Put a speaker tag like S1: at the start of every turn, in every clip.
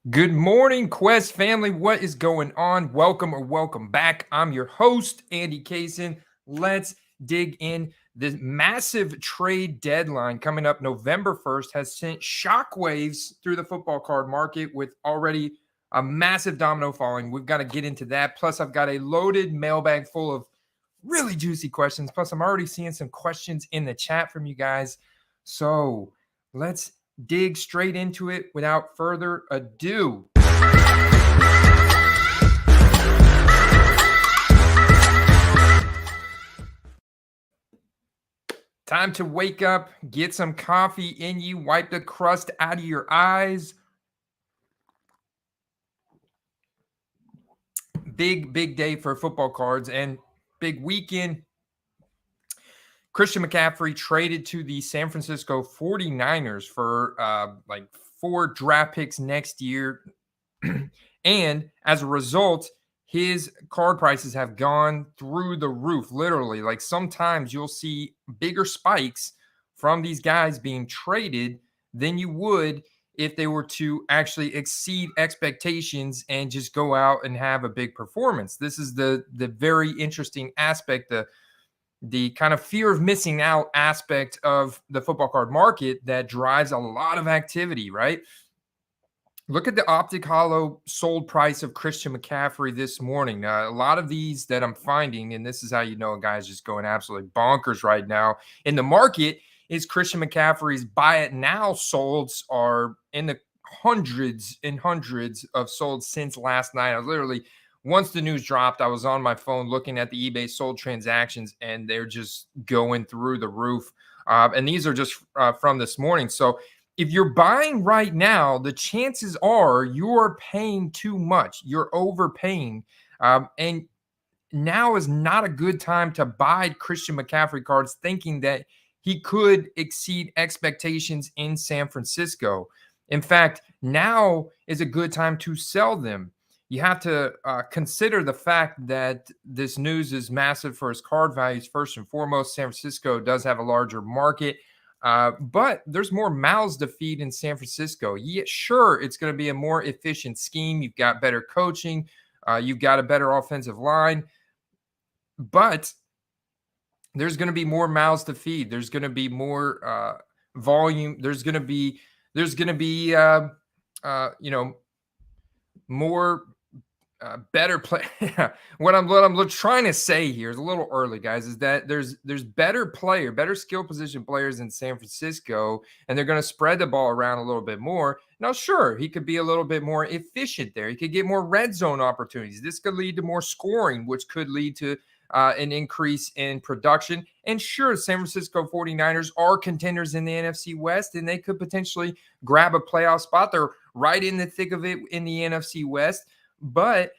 S1: Good morning, Quest family. What is going on? Welcome or welcome back. I'm your host, Andy Kaysen. Let's dig in. The massive trade deadline coming up November 1st has sent shockwaves through the football card market with already a massive domino falling. We've got to get into that. Plus, I've got a loaded mailbag full of really juicy questions. Plus, I'm already seeing some questions in the chat from you guys. So let's dig straight into it without further ado. Time to wake up, get some coffee in you, wipe the crust out of your eyes. Big day for football cards and big weekend. Christian McCaffrey traded to the San Francisco 49ers for like 4 draft picks next year. And as a result, his card prices have gone through the roof, literally. Like sometimes you'll see bigger spikes from these guys being traded than you would if they were to actually exceed expectations and just go out and have a big performance. This is the very interesting aspect, the kind of fear of missing out aspect of the football card market that drives a lot of activity, right? Look at the Optic Hollow sold price of Christian McCaffrey this morning. A lot of these that I'm finding, and this is how you know a guy's just going absolutely bonkers right now in the market, is Christian McCaffrey's buy it now solds are in the hundreds and hundreds of sold since last night. I literally, once the news dropped, I was on my phone looking at the eBay sold transactions, and they're just going through the roof. And these are just from this morning. So if you're buying right now, the chances are you're paying too much. You're overpaying. And now is not a good time to buy Christian McCaffrey cards thinking that he could exceed expectations in San Francisco. In fact, now is a good time to sell them. You have to consider the fact that this news is massive for his card values. First and foremost, San Francisco does have a larger market. But there's more mouths to feed in San Francisco. Yeah, sure, it's going to be a more efficient scheme. You've got better coaching. You've got a better offensive line. But there's going to be more mouths to feed. There's going to be more volume. There's going to be more better play. what I'm trying to say here is a little early, guys, is that there's better skill position players in San Francisco, and they're going to spread the ball around a little bit more. Now, sure, he could be a little bit more efficient there. He could get more red zone opportunities. This could lead to more scoring, which could lead to an increase in production. And sure, San Francisco 49ers are contenders in the NFC West, and they could potentially grab a playoff spot. They're right in the thick of it in the NFC West. But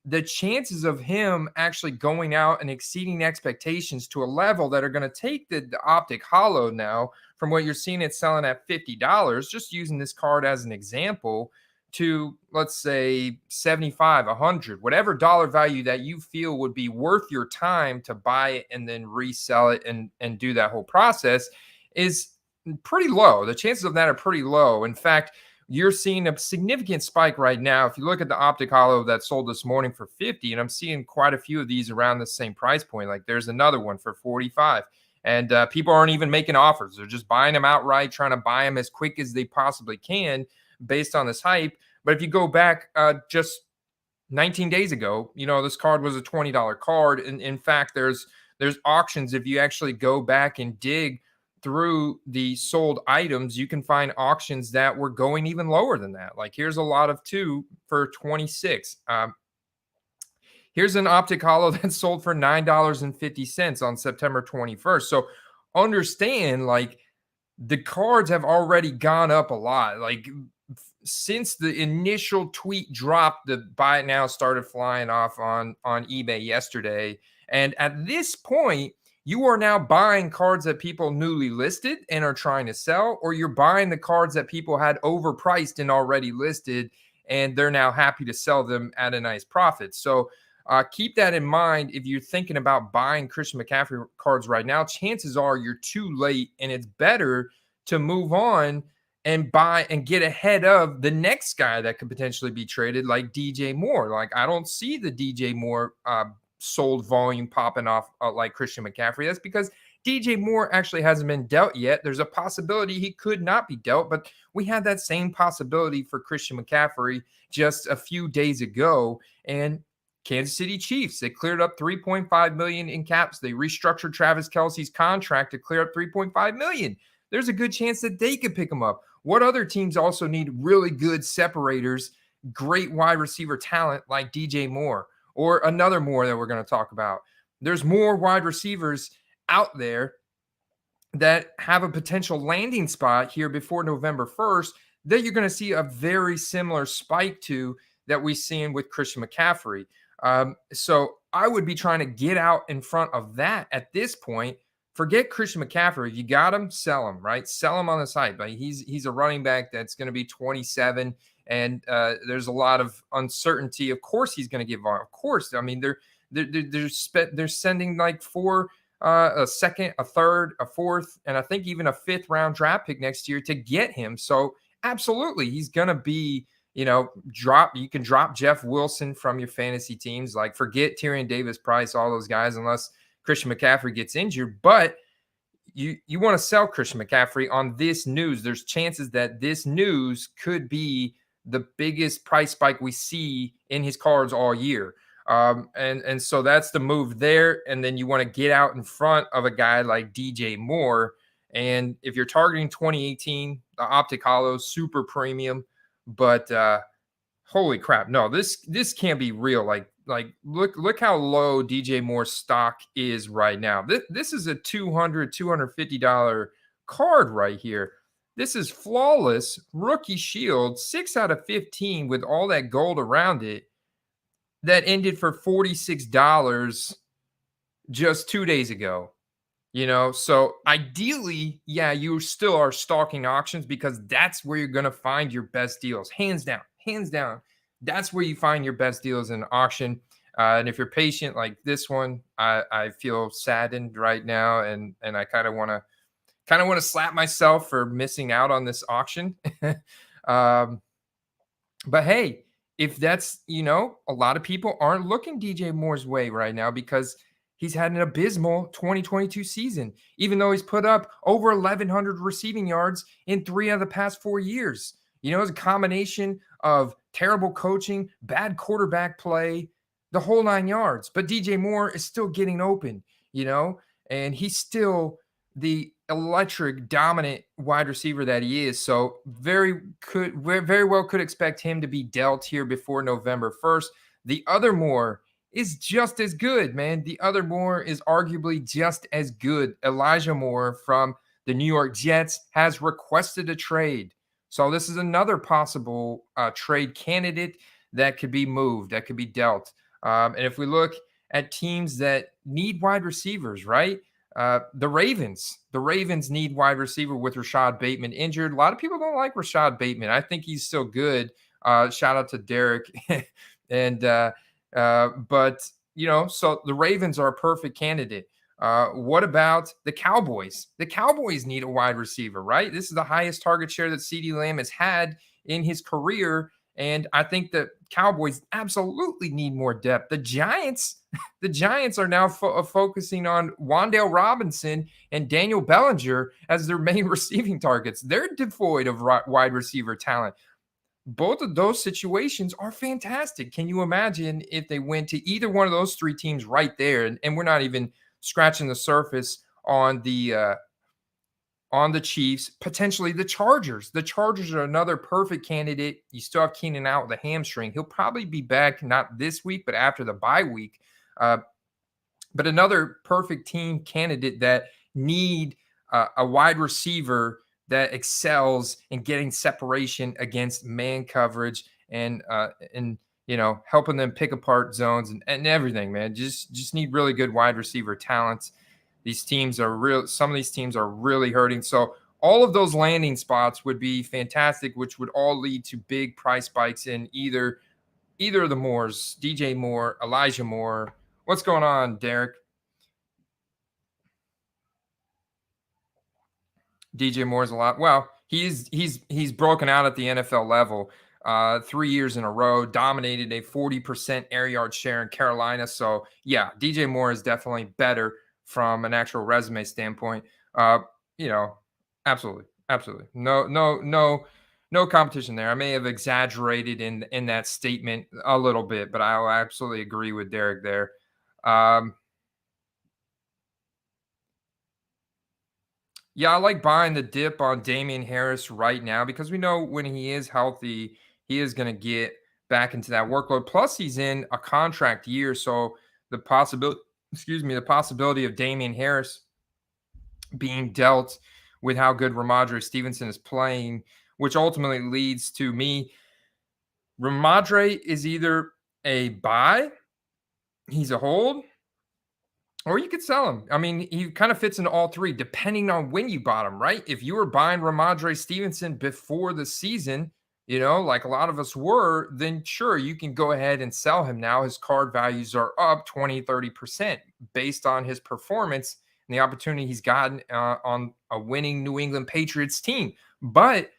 S1: the chances of him actually going out and exceeding expectations to a level that are going to take the Optic Hollow now from what you're seeing it selling at $50, just using this card as an example, to let's say 75, 100, whatever dollar value that you feel would be worth your time to buy it and then resell it and do that whole process is pretty low. The chances of that are pretty low. In fact, you're seeing a significant spike right now. If you look at the Optic Hollow that sold this morning for 50, and I'm seeing quite a few of these around the same price point. Like there's another one for 45. And people aren't even making offers. They're just buying them outright, trying to buy them as quick as they possibly can based on this hype. But if you go back just 19 days ago, this card was a $20 card. And in fact, there's auctions. If you actually go back and dig through the sold items, you can find auctions that were going even lower than that. Like here's a lot of 2 for 26. Here's an Optic Hollow that sold for $9.50 on September 21st. So understand, like, the cards have already gone up a lot. Like since the initial tweet dropped, the buy it now started flying off on eBay yesterday. And at this point, you are now buying cards that people newly listed and are trying to sell, or you're buying the cards that people had overpriced and already listed, and they're now happy to sell them at a nice profit. So keep that in mind. If you're thinking about buying Christian McCaffrey cards right now, chances are you're too late, and it's better to move on and buy and get ahead of the next guy that could potentially be traded, like DJ Moore. Like, I don't see the DJ Moore sold volume popping off like Christian McCaffrey. That's because DJ Moore actually hasn't been dealt yet. There's a possibility he could not be dealt, but we had that same possibility for Christian McCaffrey just a few days ago. And Kansas City Chiefs, they cleared up $3.5 million in caps. They restructured Travis Kelce's contract to clear up $3.5 million. There's a good chance that they could pick him up. What other teams also need really good separators, great wide receiver talent like DJ Moore or another Moore that we're going to talk about? There's more wide receivers out there that have a potential landing spot here before November 1st that you're going to see a very similar spike to that we've seen with Christian McCaffrey. So I would be trying to get out in front of that at this point. Forget Christian McCaffrey. If you got him, sell him, right? Sell him on the site. But he's a running back that's going to be 27, and there's a lot of uncertainty. Of course, he's going to give volume. Of course, I mean they're sending like a second, a third, a fourth, and I think even a fifth round draft pick next year to get him. So absolutely, he's going to be. You can drop Jeff Wilson from your fantasy teams. Like, forget Tyrion Davis, Price, all those guys, unless Christian McCaffrey gets injured. But you want to sell Christian McCaffrey on this news. There's chances that this news could be the biggest price spike we see in his cards all year. And so that's the move there. And then you want to get out in front of a guy like DJ Moore. And if you're targeting 2018, the Optic Hollow, super premium. But holy crap, no, this can't be real. Like look how low DJ Moore's stock is right now. This is a $250 card right here. This is flawless rookie shield, 6 out of 15 with all that gold around it. That ended for $46 just 2 days ago. So ideally, yeah, you still are stalking auctions because that's where you're going to find your best deals. Hands down. That's where you find your best deals in auction. And if you're patient like this one, I feel saddened right now. And I kind of want to slap myself for missing out on this auction. But hey, if that's, a lot of people aren't looking DJ Moore's way right now because he's had an abysmal 2022 season, even though he's put up over 1,100 receiving yards in 3 of the past 4 years. It's a combination of terrible coaching, bad quarterback play, the whole 9 yards. But DJ Moore is still getting open, and he's still the electric, dominant wide receiver that he is. So very well could expect him to be dealt here before November 1st. The other Moore is just as good, man. The other Moore is arguably just as good. Elijah Moore from the New York Jets has requested a trade. So this is another possible trade candidate that could be moved, that could be dealt. And if we look at teams that need wide receivers, right? The Ravens need wide receiver with Rashad Bateman injured. A lot of people don't like Rashad Bateman. I think he's still good. Shout out to Derek. And but so the Ravens are a perfect candidate. What about the Cowboys? The Cowboys need a wide receiver, right? This is the highest target share that CeeDee Lamb has had in his career. And I think the Cowboys absolutely need more depth. The Giants are now focusing on Wan'Dale Robinson and Daniel Bellinger as their main receiving targets. They're devoid of wide receiver talent. Both of those situations are fantastic. Can you imagine if they went to either one of those 3 teams right there? And we're not even scratching the surface on the Chiefs, potentially the Chargers. The Chargers are another perfect candidate. You still have Keenan out with a hamstring. He'll probably be back not this week, but after the bye week. But another perfect team candidate that need a wide receiver that excels in getting separation against man coverage and helping them pick apart zones and everything, man. Just need really good wide receiver talents. These teams are real. Some of these teams are really hurting. So all of those landing spots would be fantastic, which would all lead to big price spikes in either of the Moores, DJ Moore, Elijah Moore. What's going on, Derek? DJ Moore's a lot. Well, He's broken out at the NFL level. 3 years in a row, dominated a 40% air yard share in Carolina. So yeah, DJ Moore is definitely better from an actual resume standpoint. Uh, you know, absolutely, absolutely. No competition there. I may have exaggerated in that statement a little bit, but I absolutely agree with Derek there. Um, Yeah, I like buying the dip on Damian Harris right now because we know when he is healthy, he is going to get back into that workload. Plus, he's in a contract year, so the possibility of Damian Harris being dealt with how good Ramondre Stevenson is playing, which ultimately leads to me. Ramondre is either a buy, he's a hold, or you could sell him. I mean, he kind of fits into all three, depending on when you bought him, right? If you were buying Ramondre Stevenson before the season, like a lot of us were, then sure, you can go ahead and sell him now. His card values are up 20, 30% based on his performance and the opportunity he's gotten on a winning New England Patriots team. But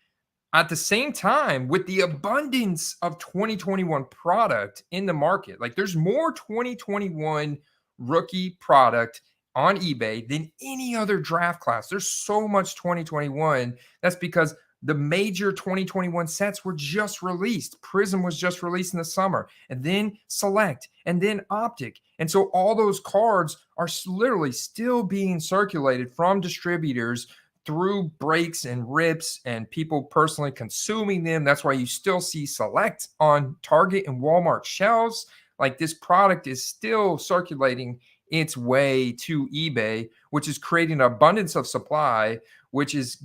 S1: at the same time, with the abundance of 2021 product in the market, like there's more 2021 rookie product on eBay than any other draft class. There's so much 2021. That's because the major 2021 sets were just released. Prism was just released in the summer, and then Select, and then Optic. And so all those cards are literally still being circulated from distributors through breaks and rips and people personally consuming them. That's why you still see Select on Target and Walmart shelves. Like this product is still circulating its way to eBay, which is creating an abundance of supply, which is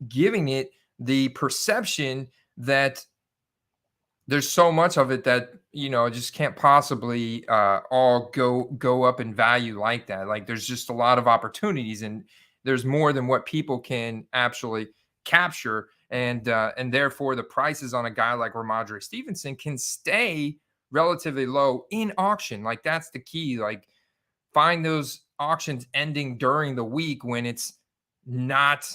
S1: giving it the perception that there's so much of it that just can't possibly all go up in value like that. Like there's just a lot of opportunities, and there's more than what people can actually capture, and therefore the prices on a guy like Ramondre Stevenson can stay relatively low in auction. Like that's the key. Like find those auctions ending during the week when it's not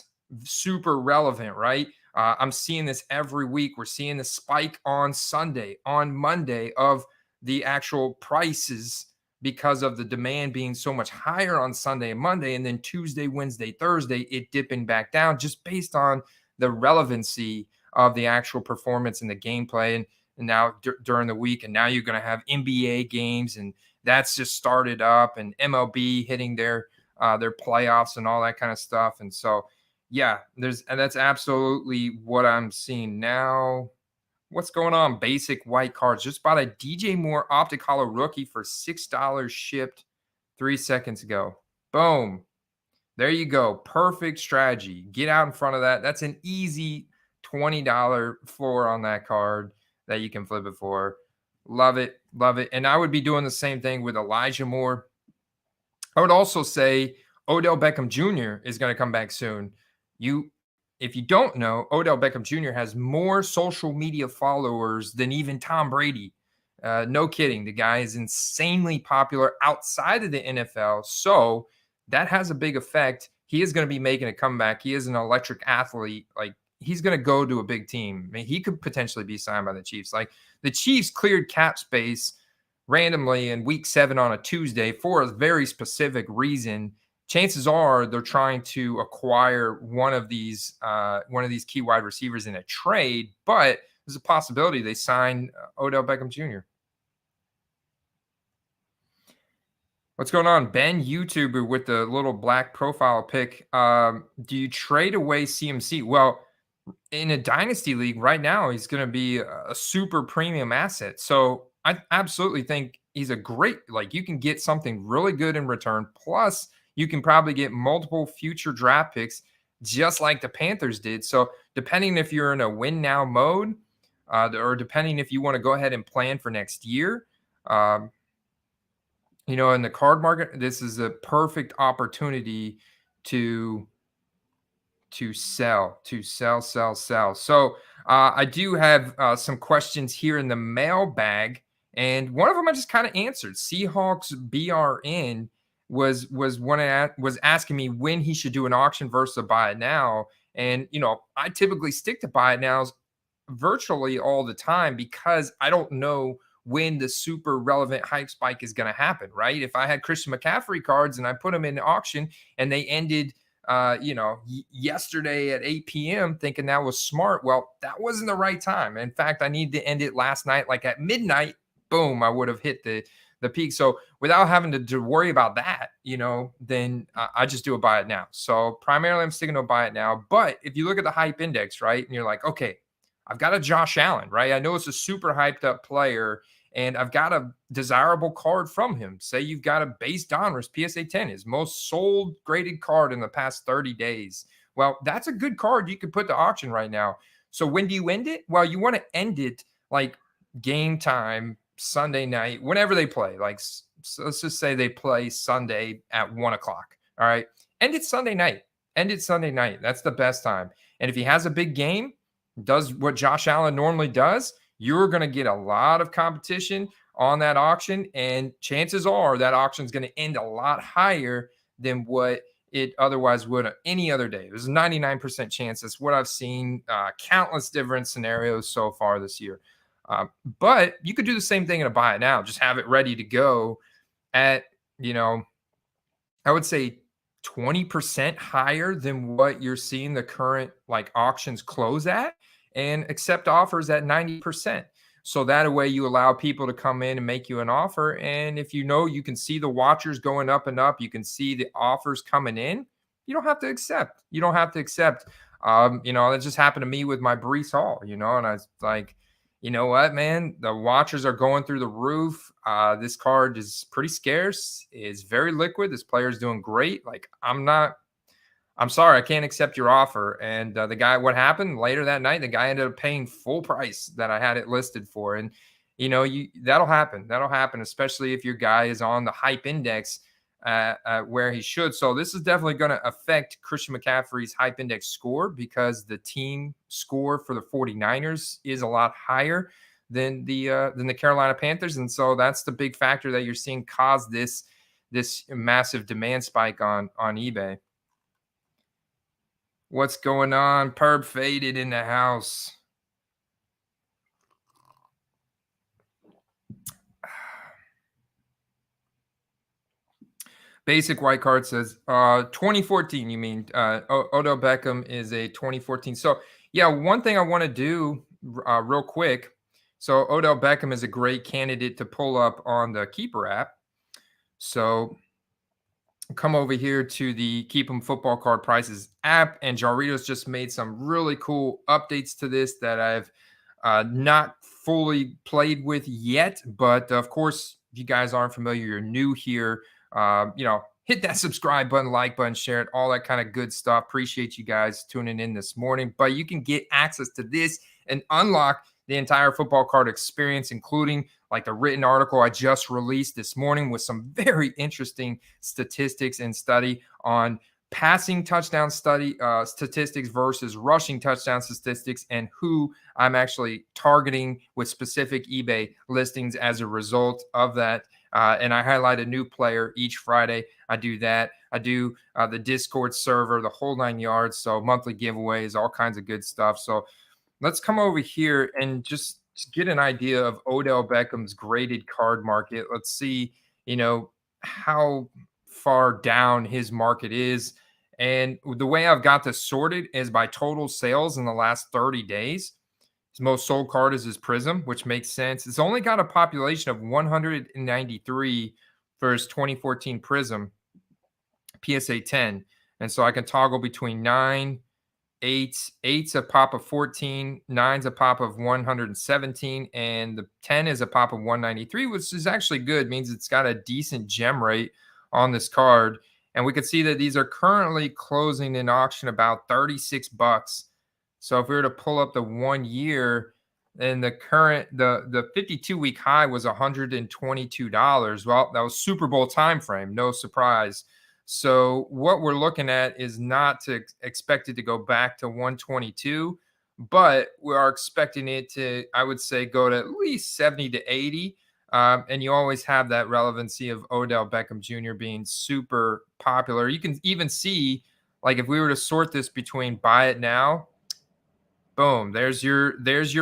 S1: super relevant, right? I'm seeing this every week. We're seeing the spike on Sunday, on Monday of the actual prices because of the demand being so much higher on Sunday and Monday. And then Tuesday, Wednesday, Thursday, it dipping back down just based on the relevancy of the actual performance and the gameplay. And now during the week, and now you're going to have NBA games, and that's just started up, and MLB hitting their playoffs and all that kind of stuff. And so, yeah, that's absolutely what I'm seeing now. What's going on? Basic white cards. Just bought a DJ Moore Optic Hollow rookie for $6 shipped 3 seconds ago. Boom. There you go. Perfect strategy. Get out in front of that. That's an easy $20 floor on that card that you can flip it for. Love it. Love it. And I would be doing the same thing with Elijah Moore. I would also say Odell Beckham Jr. is going to come back soon. If you don't know, Odell Beckham Jr. has more social media followers than even Tom Brady. No kidding. The guy is insanely popular outside of the NFL. So that has a big effect. He is going to be making a comeback. He is an electric athlete. Like he's going to go to a big team. I mean, he could potentially be signed by the Chiefs. Like the Chiefs cleared cap space randomly in week 7 on a Tuesday for a very specific reason. Chances are they're trying to acquire one of these key wide receivers in a trade, but there's a possibility they sign Odell Beckham Jr. What's going on? Ben YouTuber with the little black profile pic. Do you trade away CMC? Well, in a dynasty league right now, he's going to be a super premium asset. So I absolutely think he's a great, like you can get something really good in return. Plus, you can probably get multiple future draft picks just like the Panthers did. So depending if you're in a win now mode or depending if you want to go ahead and plan for next year, in the card market, this is a perfect opportunity to sell. So I do have some questions here in the mailbag, and one of them I just kind of answered. Seahawks BRN was asking me when he should do an auction versus a buy it now, And, I typically stick to buy it nows virtually all the time because I don't know when the super relevant hype spike is going to happen, right? If I had Christian McCaffrey cards and I put them in auction and they ended yesterday at 8 p.m. thinking that was smart. Well, that wasn't the right time. In fact, I needed to end it last night, like at midnight. Boom, I would have hit the peak. So without having to worry about that, then I just do a buy it now. So primarily I'm sticking to a buy it now. But if you look at the hype index, right, and you're like, okay, I've got a Josh Allen, right? I know it's a super hyped up player, and I've got a desirable card from him. Say you've got a base Donruss PSA 10, his most sold graded card in the past 30 days. Well, that's a good card you could put to auction right now. So when do you end it? Well, you want to end it like game time, Sunday night, whenever they play. Like, so let's just say they play Sunday at 1 o'clock. All right. End it Sunday night. End it Sunday night. That's the best time. And if he has a big game, does what Josh Allen normally does, you're going to get a lot of competition on that auction. And chances are that auction is going to end a lot higher than what it otherwise would any other day. There's a 99% chance. That's what I've seen, countless different scenarios so far this year. But you could do the same thing in a buy it now. Just have it ready to go at, I would say 20% higher than what you're seeing the current like auctions close at, and accept offers at 90%. So that way you allow people to come in and make you an offer. And if you can see the watchers going up and up, you can see the offers coming in, you don't have to accept. You don't have to accept. That just happened to me with my Brees Hall, and I was like, you know what, man? The watchers are going through the roof. This card is pretty scarce. It's very liquid. This player is doing great. Like, I'm sorry, I can't accept your offer. And the guy, what happened later that night? The guy ended up paying full price that I had it listed for. And that'll happen. That'll happen, especially if your guy is on the hype index where he should. So this is definitely going to affect Christian McCaffrey's hype index score, because the team score for the 49ers is a lot higher than the Carolina Panthers. And so that's the big factor that you're seeing cause this massive demand spike on eBay. What's going on? Perp faded in the house. Basic white card says 2014. You mean Odell Beckham is a 2014. So yeah, one thing I want to do real quick. So Odell Beckham is a great candidate to pull up on the Keeper app. So come over here to the Keep 'em Football Card Prices app, and Jarrito's just made some really cool updates to this that I've not fully played with yet. But of course, if you guys aren't familiar, you're new here, hit that subscribe button, like button, share it, all that kind of good stuff. Appreciate you guys tuning in this morning. But you can get access to this and unlock the entire football card experience, including like the written article I just released this morning with some very interesting statistics and study on passing touchdown statistics versus rushing touchdown statistics, and who I'm actually targeting with specific eBay listings as a result of that. And I highlight a new player each Friday. I do that. I do the Discord server, the whole 9 yards. So monthly giveaways, all kinds of good stuff. So let's come over here and just get an idea of Odell Beckham's graded card market. Let's see, how far down his market is. And the way I've got this sorted is by total sales in the last 30 days. His most sold card is his Prism, which makes sense. It's only got a population of 193 for his 2014 Prism PSA 10. And so I can toggle between 9, 8's a pop of 14, 9's a pop of 117, and the 10 is a pop of 193, which is actually good. Means it's got a decent gem rate on this card. And we can see that these are currently closing in auction about $36. So if we were to pull up the 1 year, and the 52-week high was $122. Well, that was Super Bowl time frame, no surprise. So what we're looking at is not expected to go back to 122, but we are expecting it to, I would say, go to at least 70 to 80. And you always have that relevancy of Odell Beckham Jr. being super popular. You can even see Like if we were to sort this between buy it now, boom, there's your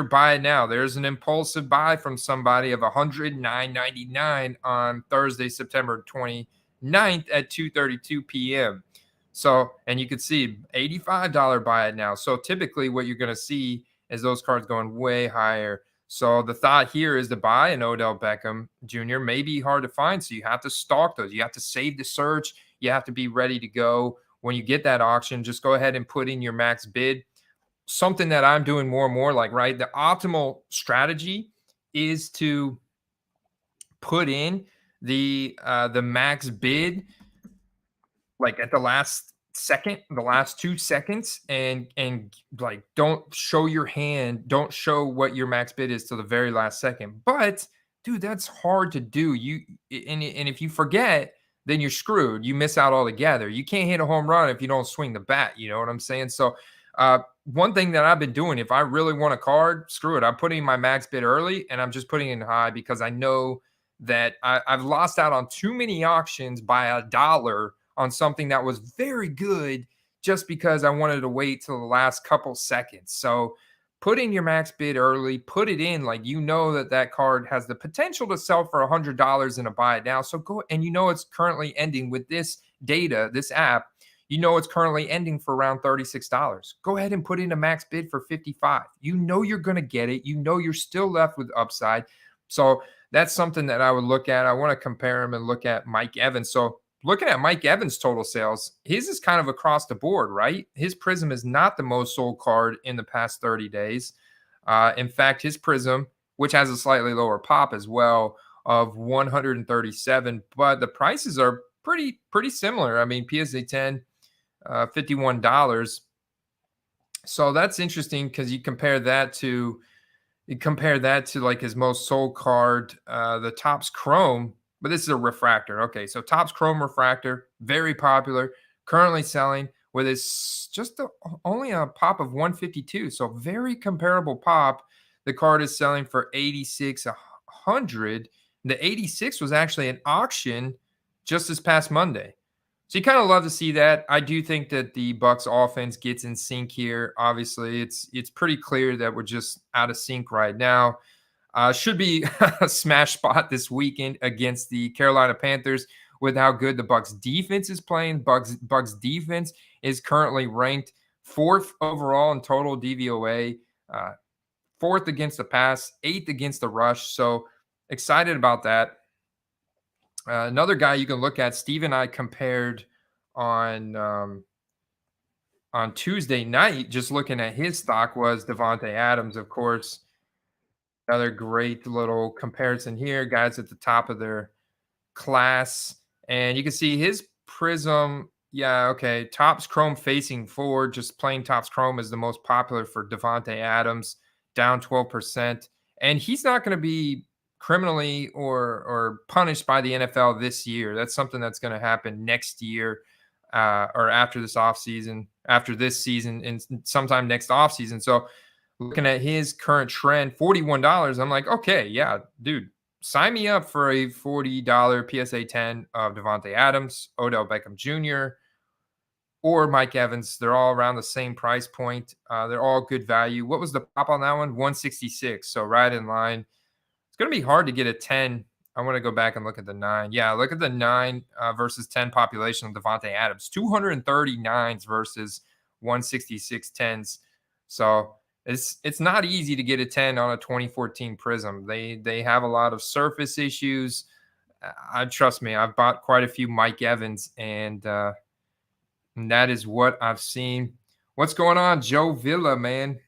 S1: buy it now. There's an impulsive buy from somebody of $109.99 on Thursday, September 29th at 2:32 p.m. So, and you could see $85 buy it now. So typically what you're going to see is those cards going way higher. So the thought here is to buy an Odell Beckham Jr. may be hard to find. So you have to stalk those. You have to save the search. You have to be ready to go. When you get that auction, just go ahead and put in your max bid. Something that I'm doing more and more, like, right, the optimal strategy is to put in the max bid like at the last second, the last 2 seconds, and like don't show your hand, don't show what your max bid is till the very last second. But dude, that's hard to do. And if you forget, then you're screwed. You miss out altogether. You can't hit a home run if you don't swing the bat. You know what I'm saying? So one thing that I've been doing, if I really want a card, screw it. I'm putting my max bid early and I'm just putting it in high because I know that I've lost out on too many auctions by $1 on something that was very good just because I wanted to wait till the last couple seconds. So put in your max bid early, put it in like you know that card has the potential to sell for $100 in a buy it now. So go, and you know it's currently ending with this data, this app, you know it's currently ending for around $36. Go ahead and put in a max bid for 55. You know you're going to get it. You know you're still left with upside. So that's something that I would look at. I want to compare him and look at Mike Evans. So looking at Mike Evans' total sales, his is kind of across the board, right? His Prism is not the most sold card in the past 30 days. In fact, his Prism, which has a slightly lower pop as well, of 137, but the prices are pretty similar. I mean, PSA 10, $51. So that's interesting because you compare that to like his most sold card, the Topps Chrome. But this is a refractor. Okay, so Topps Chrome refractor, very popular, currently selling with only a pop of 152. So very comparable pop. The card is selling for $8,600. The 86 was actually an auction just this past Monday. So you kind of love to see that. I do think that the Bucks offense gets in sync here. Obviously, it's pretty clear that we're just out of sync right now. Should be a smash spot this weekend against the Carolina Panthers with how good the Bucks defense is playing. Bucks defense is currently ranked 4th overall in total DVOA, 4th against the pass, 8th against the rush. So excited about that. Another guy you can look at, Steve and I compared on Tuesday night, just looking at his stock, was Davante Adams, of course. Another great little comparison here. Guys at the top of their class. And you can see his Prism. Yeah, okay. Topps Chrome facing forward. Just plain Topps Chrome is the most popular for Davante Adams, down 12%. And he's not going to be criminally or punished by the NFL this year. That's something that's going to happen next year or after this offseason, after this season, and sometime next offseason. So looking at his current trend, $41, I'm like, okay, yeah, dude, sign me up for a $40 PSA 10 of Davante Adams, Odell Beckham Jr., or Mike Evans. They're all around the same price point. They're all good value. What was the pop on that one? 166. So right in line. It's going to be hard to get a 10. I want to go back and look at the 9. Yeah, look at the 9 versus 10 population of Davante Adams. 239s versus 166 10s. So it's not easy to get a 10 on a 2014 Prism. They have a lot of surface issues. Trust me, I've bought quite a few Mike Evans, and that is what I've seen. What's going on, Joe Villa, man?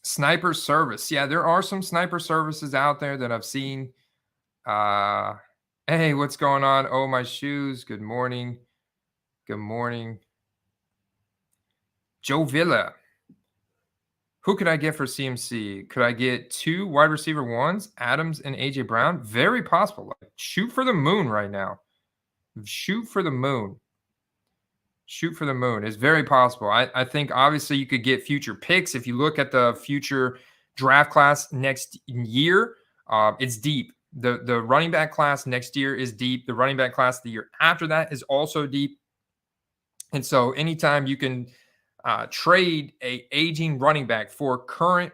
S1: Sniper service. Yeah, there are some sniper services out there that I've seen. Hey, what's going on? Oh, my shoes. Good morning. Good morning. Joe Villa. Who could I get for CMC? Could I get 2 wide receiver ones, Adams and AJ Brown? Very possible. Like, shoot for the moon right now. Shoot for the moon. Shoot for the moon. It's very possible. I think obviously you could get future picks. If you look at the future draft class next year, it's deep. The running back class next year is deep. The running back class the year after that is also deep. And so anytime you can trade a aging running back for current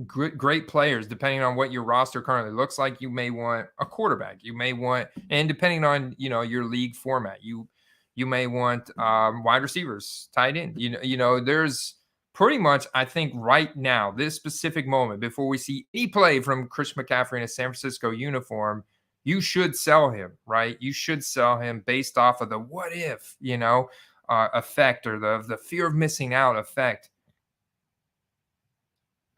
S1: great players, depending on what your roster currently looks like, you may want a quarterback. You may want, and depending on your league format, you may want wide receivers, tight end. There's pretty much, I think, right now, this specific moment, before we see any play from Chris McCaffrey in a San Francisco uniform, you should sell him, right? You should sell him based off of the what if, effect, or the fear of missing out effect,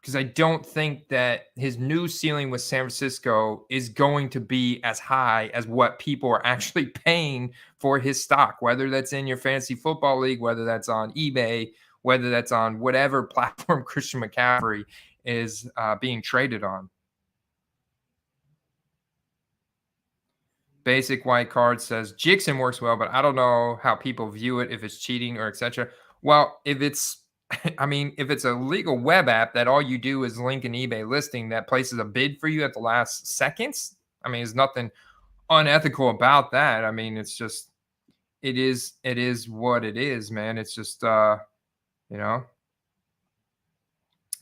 S1: because I don't think that his new ceiling with San Francisco is going to be as high as what people are actually paying for his stock, whether that's in your fantasy football league, whether that's on eBay, whether that's on whatever platform Christian McCaffrey is being traded on. Basic White Card says Jixon works well, but I don't know how people view it, if it's cheating or etc. Well, if it's if it's a legal web app that all you do is link an eBay listing that places a bid for you at the last seconds, there's nothing unethical about that. It's just it is what it is, man. It's just you know,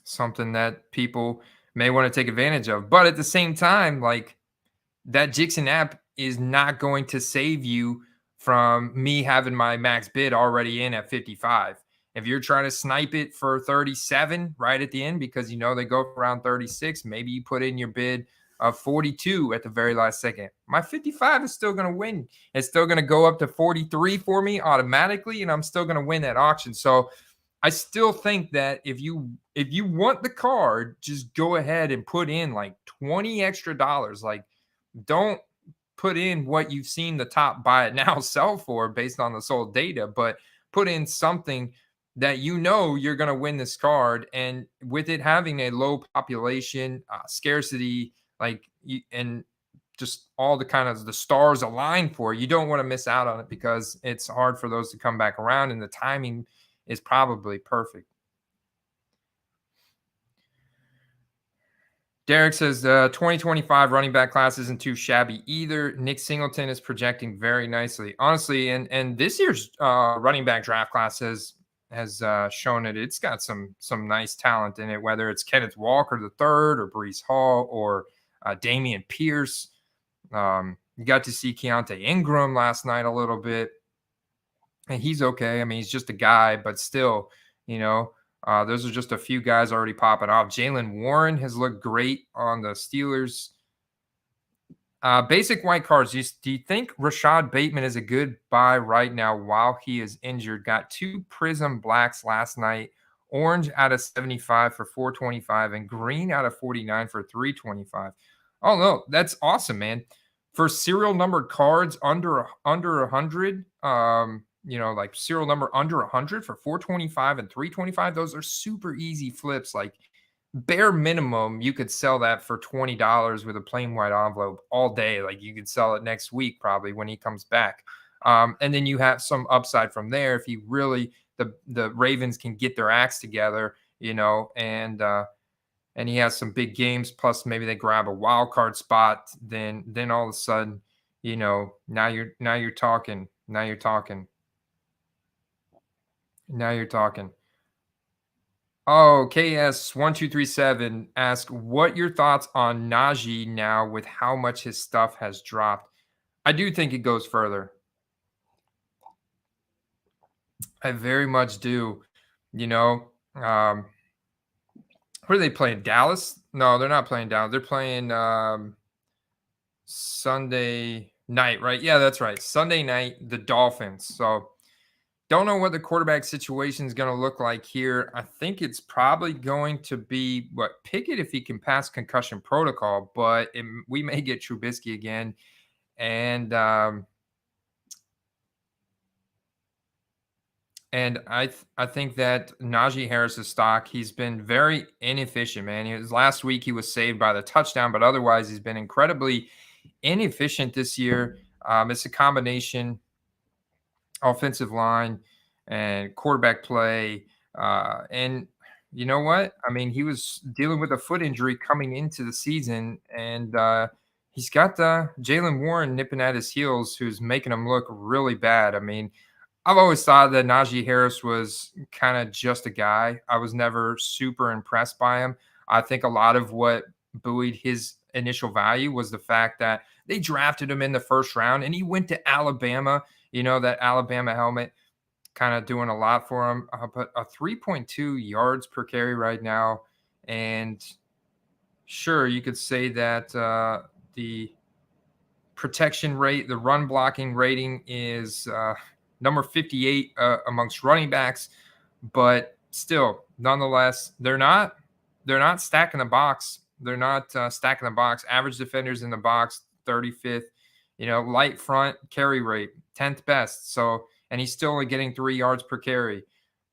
S1: something that people may want to take advantage of. But at the same time, like, that Jixon app is not going to save you from me having my max bid already in at 55. If you're trying to snipe it for 37 right at the end, because they go around 36, maybe you put in your bid of 42 at the very last second. My 55 is still going to win. It's still going to go up to 43 for me automatically, and I'm still going to win that auction. So I still think that if you want the card, just go ahead and put in like 20 extra dollars. Like, don't put in what you've seen the top buy it now sell for based on the sold data, but put in something that you're going to win this card. And with it having a low population, scarcity, and just all the kind of the stars align for, you don't want to miss out on it, because it's hard for those to come back around, and the timing is probably perfect. Derek says the 2025 running back class isn't too shabby either. Nick Singleton is projecting very nicely, honestly, and this year's running back draft class has shown it. It's got some nice talent in it, whether it's Kenneth Walker the third, or Breece Hall, or Damian Pierce. You got to see Keontae Ingram last night a little bit, and he's okay. He's just a guy, but still, those are just a few guys already popping off. Jalen Warren has looked great on the Steelers. Basic White Cards. Do you think Rashad Bateman is a good buy right now while he is injured? Got 2 Prism Blacks last night. Orange out of 75 for 425, and green out of 49 for 325. Oh no, that's awesome, man. For serial numbered cards under 100, like serial number under 100 for 425 and 325, those are super easy flips. Like, bare minimum, you could sell that for $20 with a plain white envelope all day. Like, you could sell it next week probably when he comes back. And then you have some upside from there if he really the Ravens can get their acts together, and he has some big games, plus maybe they grab a wild card spot, then all of a sudden, now you're talking. Now you're talking. Oh, KS1237 asked, what your thoughts on Najee now with how much his stuff has dropped? I do think it goes further. I very much do. Who are they playing? Dallas? No, they're not playing Dallas. They're playing Sunday night, right? Yeah, that's right. Sunday night, the Dolphins. So don't know what the quarterback situation is going to look like here. I think it's probably going to be Pickett if he can pass concussion protocol, but we may get Trubisky again. And I think that Najee Harris's stock, he's been very inefficient, man. Last week he was saved by the touchdown, but otherwise he's been incredibly inefficient this year. It's a combination offensive line and quarterback play. And you know what? He was dealing with a foot injury coming into the season, and he's got Jalen Warren nipping at his heels, who's making him look really bad. I've always thought that Najee Harris was kind of just a guy. I was never super impressed by him. I think a lot of what buoyed his initial value was the fact that they drafted him in the first round and he went to Alabama. You know, that Alabama helmet kind of doing a lot for him. But a 3.2 yards per carry right now. And sure, you could say that the protection rate, the run blocking rating is number 58 amongst running backs, but still, nonetheless, they're not stacking the box. They're not stacking the box. Average defenders in the box, 35th. You know, light front carry rate, 10th best. So, and he's still only getting 3 yards per carry.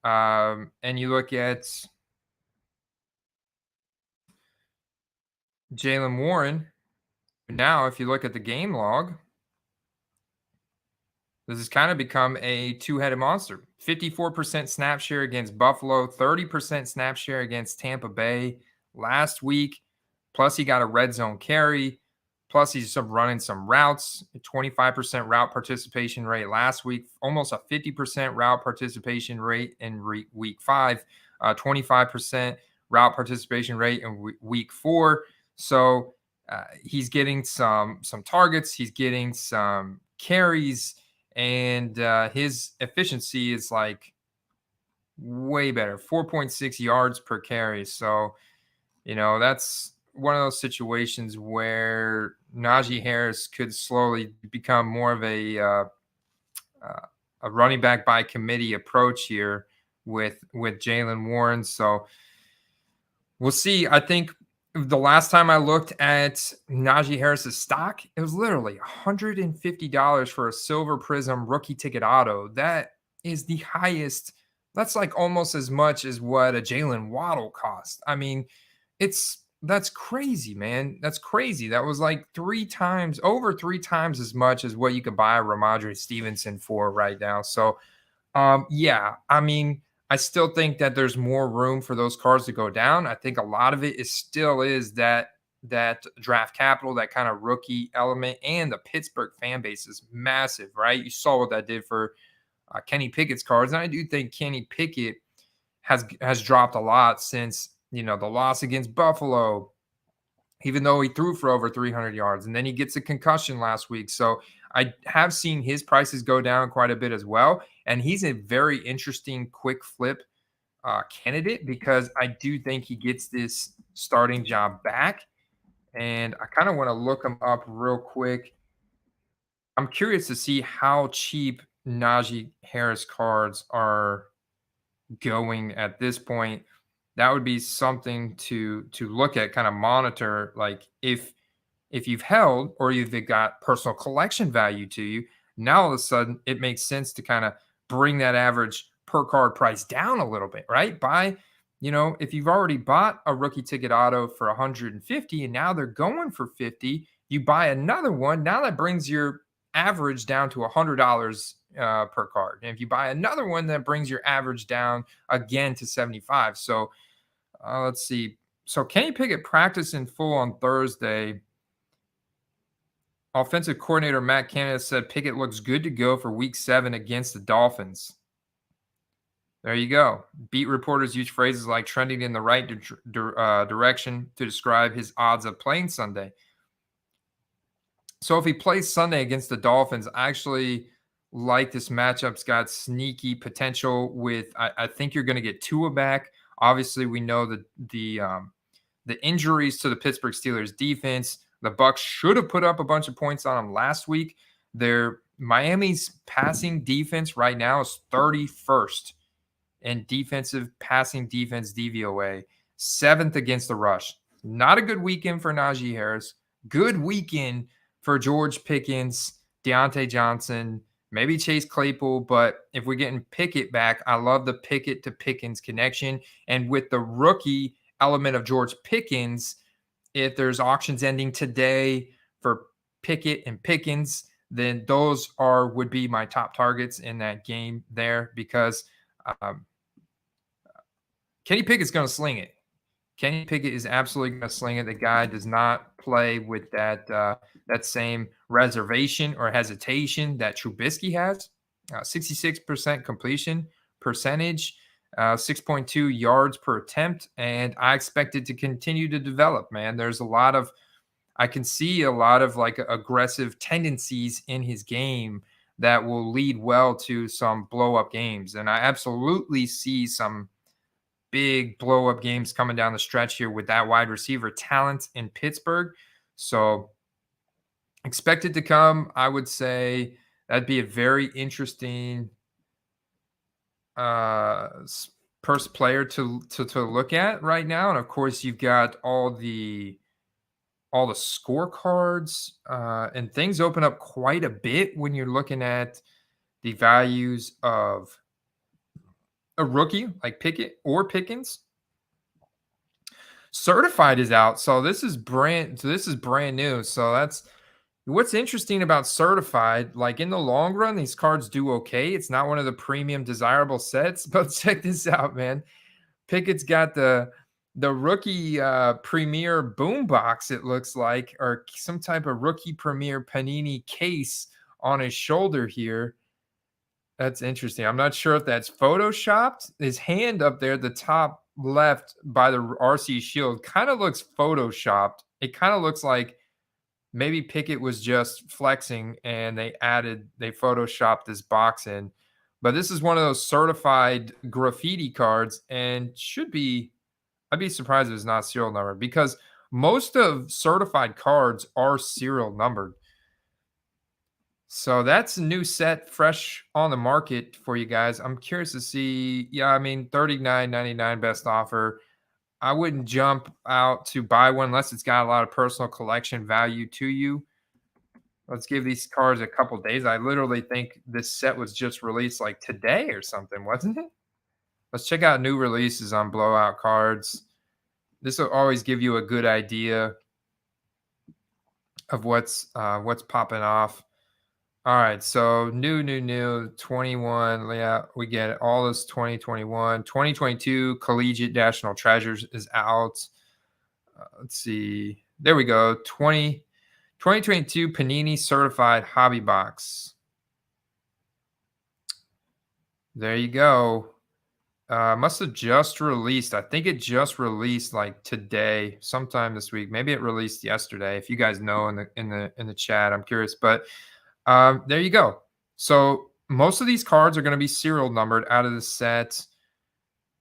S1: And you look at Jalen Warren. Now, if you look at the game log, this has kind of become a two-headed monster. 54% snap share against Buffalo, 30% snap share against Tampa Bay last week. Plus, he got a red zone carry. Plus, he's running some routes, a 25% route participation rate last week, almost a 50% route participation rate in week 5, 25% route participation rate in week 4. So he's getting some targets. He's getting some carries. And his efficiency is like way better, 4.6 yards per carry. So, you know, that's one of those situations where Najee Harris could slowly become more of a running back by committee approach here with Jalen Warren. So we'll see. I think the last time I looked at Najee Harris's stock, it was literally $150 for a Silver Prism rookie ticket auto. That is the highest. That's like almost as much as what a Jalen Waddle cost. I mean, that's crazy, man. That's crazy. That was like over three times as much as what you could buy a Ramondre Stevenson for right now. So, yeah, I mean, I still think that there's more room for those cards to go down. I think a lot of it still is that draft capital, that kind of rookie element, and the Pittsburgh fan base is massive, right? You saw what that did for Kenny Pickett's cards, and I do think Kenny Pickett has dropped a lot since, you know, the loss against Buffalo, even though he threw for over 300 yards, and then he gets a concussion last week. So I have seen his prices go down quite a bit as well. And he's a very interesting quick flip candidate because I do think he gets this starting job back. And I kind of want to look him up real quick. I'm curious to see how cheap Najee Harris cards are going at this point. That would be something to look at, kind of monitor, like if you've held or you've got personal collection value to you. Now all of a sudden it makes sense to kind of bring that average per card price down a little bit, right? You know, if you've already bought a rookie ticket auto for 150 and now they're going for 50, you buy another one. Now that brings your average down to $100 per card. And if you buy another one, that brings your average down again to 75. So let's see. So Kenny Pickett practiced in full on Thursday. Offensive coordinator Matt Canada said Pickett looks good to go for week 7 against the Dolphins. There you go. Beat reporters use phrases like trending in the right direction to describe his odds of playing Sunday. So if he plays Sunday against the Dolphins, I actually like this matchup's got sneaky potential with, I think you're going to get Tua back. Obviously, we know that the injuries to the Pittsburgh Steelers defense. The Bucs should have put up a bunch of points on them last week. Miami's passing defense right now is 31st in defensive passing defense DVOA, 7th against the rush. Not a good weekend for Najee Harris. Good weekend for George Pickens, Deontay Johnson, maybe Chase Claypool. But if we're getting Pickett back, I love the Pickett to Pickens connection. And with the rookie element of George Pickens, if there's auctions ending today for Pickett and Pickens, then those would be my top targets in that game there, because Kenny Pickett's going to sling it. Kenny Pickett is absolutely going to sling it. The guy does not play with that same reservation or hesitation that Trubisky has. 66% completion percentage, 6.2 yards per attempt, and I expect it to continue to develop, man. I can see a lot of like aggressive tendencies in his game that will lead well to some blow up games. And I absolutely see some big blow up games coming down the stretch here with that wide receiver talent in Pittsburgh. So expect it to come. I would say that'd be a very interesting first player to look at right now. And of course, you've got all the scorecards, and things open up quite a bit when you're looking at the values of a rookie like Pickett or Pickens. Certified is out, so this is brand new. So that's what's interesting about certified. Like in the long run, these cards do okay. It's not one of the premium desirable sets, but check this out, man. Pickett's got the rookie premier boombox, it looks like, or some type of rookie premier Panini case on his shoulder here. That's interesting. I'm not sure if that's photoshopped. His hand up there at the top left by the RC shield kind of looks photoshopped. It kind of looks like maybe Pickett was just flexing and they photoshopped this box in. But this is one of those certified graffiti cards and I'd be surprised if it's not serial numbered because most of certified cards are serial numbered. So that's a new set fresh on the market for you guys. I'm curious to see. Yeah, I mean, $39.99 best offer. I wouldn't jump out to buy one unless it's got a lot of personal collection value to you. Let's give these cards a couple days. I literally think this set was just released like today or something, wasn't it? Let's check out new releases on blowout cards. This will always give you a good idea of what's popping off. All right, so new 21. Yeah, we get it. All this 2021, 2022 Collegiate National Treasures is out. Let's see. There we go. 2022 Panini Certified Hobby Box. There you go. Must have just released. I think it just released like today, sometime this week. Maybe it released yesterday. If you guys know in the chat, I'm curious. But there you go. So most of these cards are going to be serial numbered out of the set.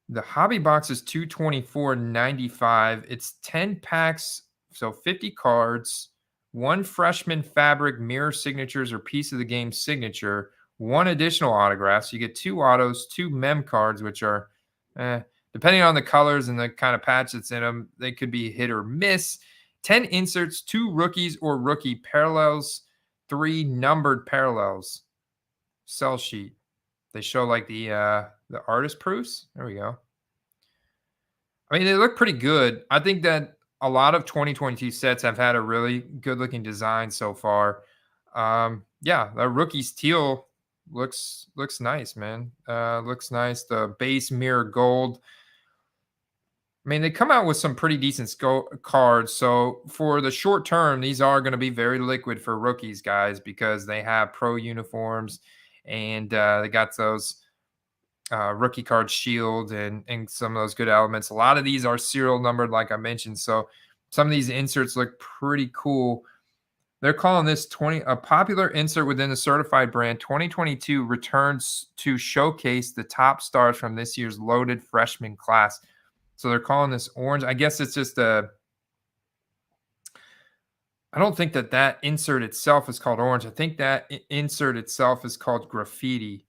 S1: The hobby box is $224.95. It's 10 packs, so 50 cards, one freshman fabric mirror signatures or piece of the game signature, one additional autograph. So you get two autos, two mem cards, which are, depending on the colors and the kind of patch that's in them, they could be hit or miss. 10 inserts, two rookies or rookie parallels, 3 numbered parallels. Sell sheet. They show like the artist proofs. There we go. I mean, they look pretty good. I think that a lot of 2022 sets have had a really good looking design so far. Yeah, the rookie's teal looks nice, man. Looks nice. The base mirror gold. I mean, they come out with some pretty decent cards. So for the short term, these are going to be very liquid for rookies, guys, because they have pro uniforms and they got those rookie card shield and some of those good elements. A lot of these are serial numbered, like I mentioned. So some of these inserts look pretty cool. They're calling this a popular insert within the certified brand. 2022 returns to showcase the top stars from this year's loaded freshman class. So they're calling this orange. I guess it's just I don't think that insert itself is called orange. I think that insert itself is called graffiti.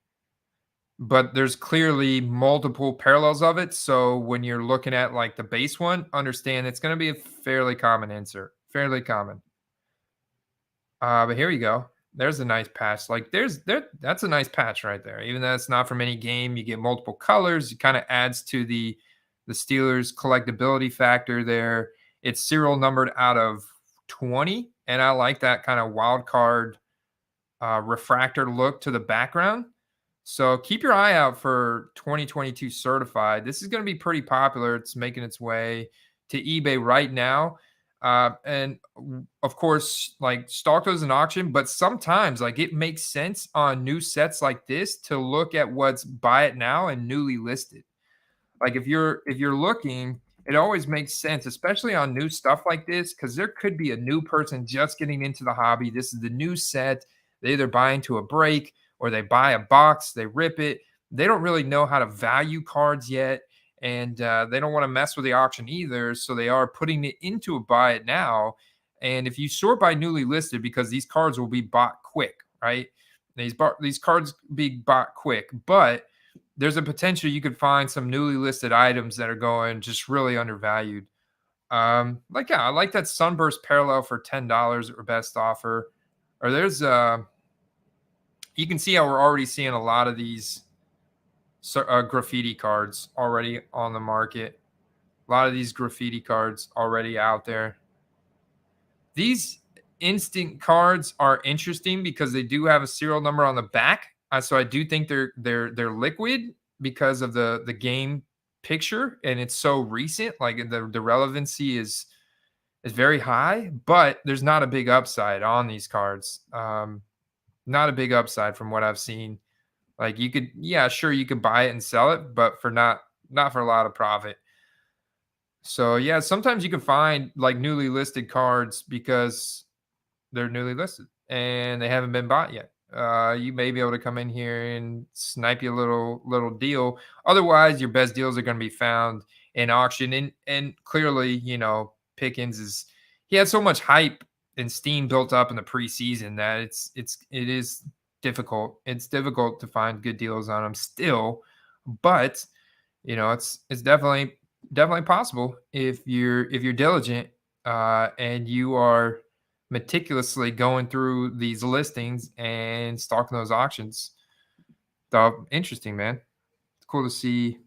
S1: But there's clearly multiple parallels of it. So when you're looking at like the base one, understand it's going to be a fairly common insert. Fairly common. But here you go. There's a nice patch. Like that's a nice patch right there. Even though it's not from any game, you get multiple colors. It kind of adds to the Steelers collectability factor there. It's serial numbered out of 20, and I like that kind of wild card refractor look to the background. So keep your eye out for 2022 certified. This is going to be pretty popular. It's making its way to eBay right now. And of course, like stock those in auction, but sometimes like it makes sense on new sets like this to look at what's buy it now and newly listed. Like if you're looking, it always makes sense, especially on new stuff like this, because there could be a new person just getting into the hobby. This is the new set. They either buy into a break or they buy a box, they rip it. They don't really know how to value cards yet, and they don't want to mess with the auction either. So they are putting it into a buy it now. And if you sort by newly listed, because these cards will be bought quick, right? These cards be bought quick, but there's a potential you could find some newly listed items that are going just really undervalued. Like yeah, I like that Sunburst Parallel for $10 or best offer. Or there's you can see how we're already seeing a lot of these graffiti cards already on the market. A lot of these graffiti cards already out there. These instant cards are interesting because they do have a serial number on the back. So I do think they're liquid because of the game picture, and it's so recent. Like the relevancy is very high, but there's not a big upside on these cards. Not a big upside from what I've seen. Like you could, yeah, sure, you could buy it and sell it, but for not for a lot of profit. So yeah, sometimes you can find like newly listed cards because they're newly listed and they haven't been bought yet. You may be able to come in here and snipe you a little deal. Otherwise, your best deals are going to be found in auction. And clearly, Pickens he had so much hype and steam built up in the preseason that it is difficult. It's difficult to find good deals on him still, but it's definitely possible if you're diligent and you are meticulously going through these listings and stalking those auctions. So interesting, man. It's cool to see.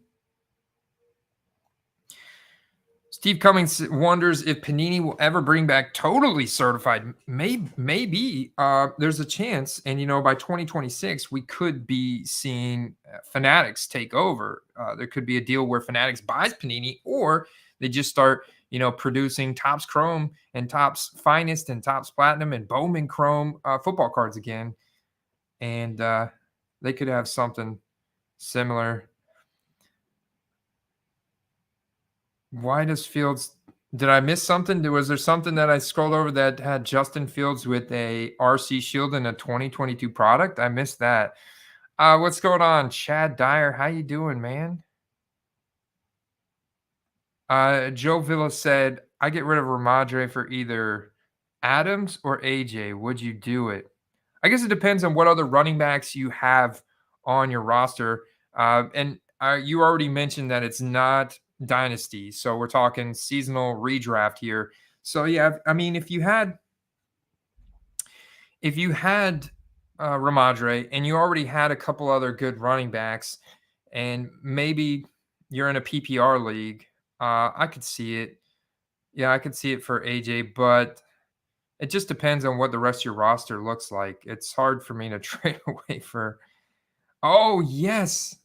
S1: Steve Cummings wonders if Panini will ever bring back totally certified. Maybe there's a chance, and by 2026 we could be seeing Fanatics take over. There could be a deal where Fanatics buys Panini, or they just start producing Topps Chrome and Topps Finest and Topps Platinum and Bowman Chrome football cards again, and they could have something similar. Why does Fields? Did I miss something? Was there something that I scrolled over that had Justin Fields with a RC Shield in a 2022 product? I missed that. What's going on, Chad Dyer? How you doing, man? Joe Villa said, "I get rid of Ramadre for either Adams or AJ. Would you do it?" I guess it depends on what other running backs you have on your roster. And you already mentioned that it's not dynasty, so we're talking seasonal redraft here. So yeah, I mean, if you had Ramadre and you already had a couple other good running backs, and maybe you're in a PPR league, I could see it. Yeah, I could see it for AJ, but it just depends on what the rest of your roster looks like. It's hard for me to trade away for. Oh, yes.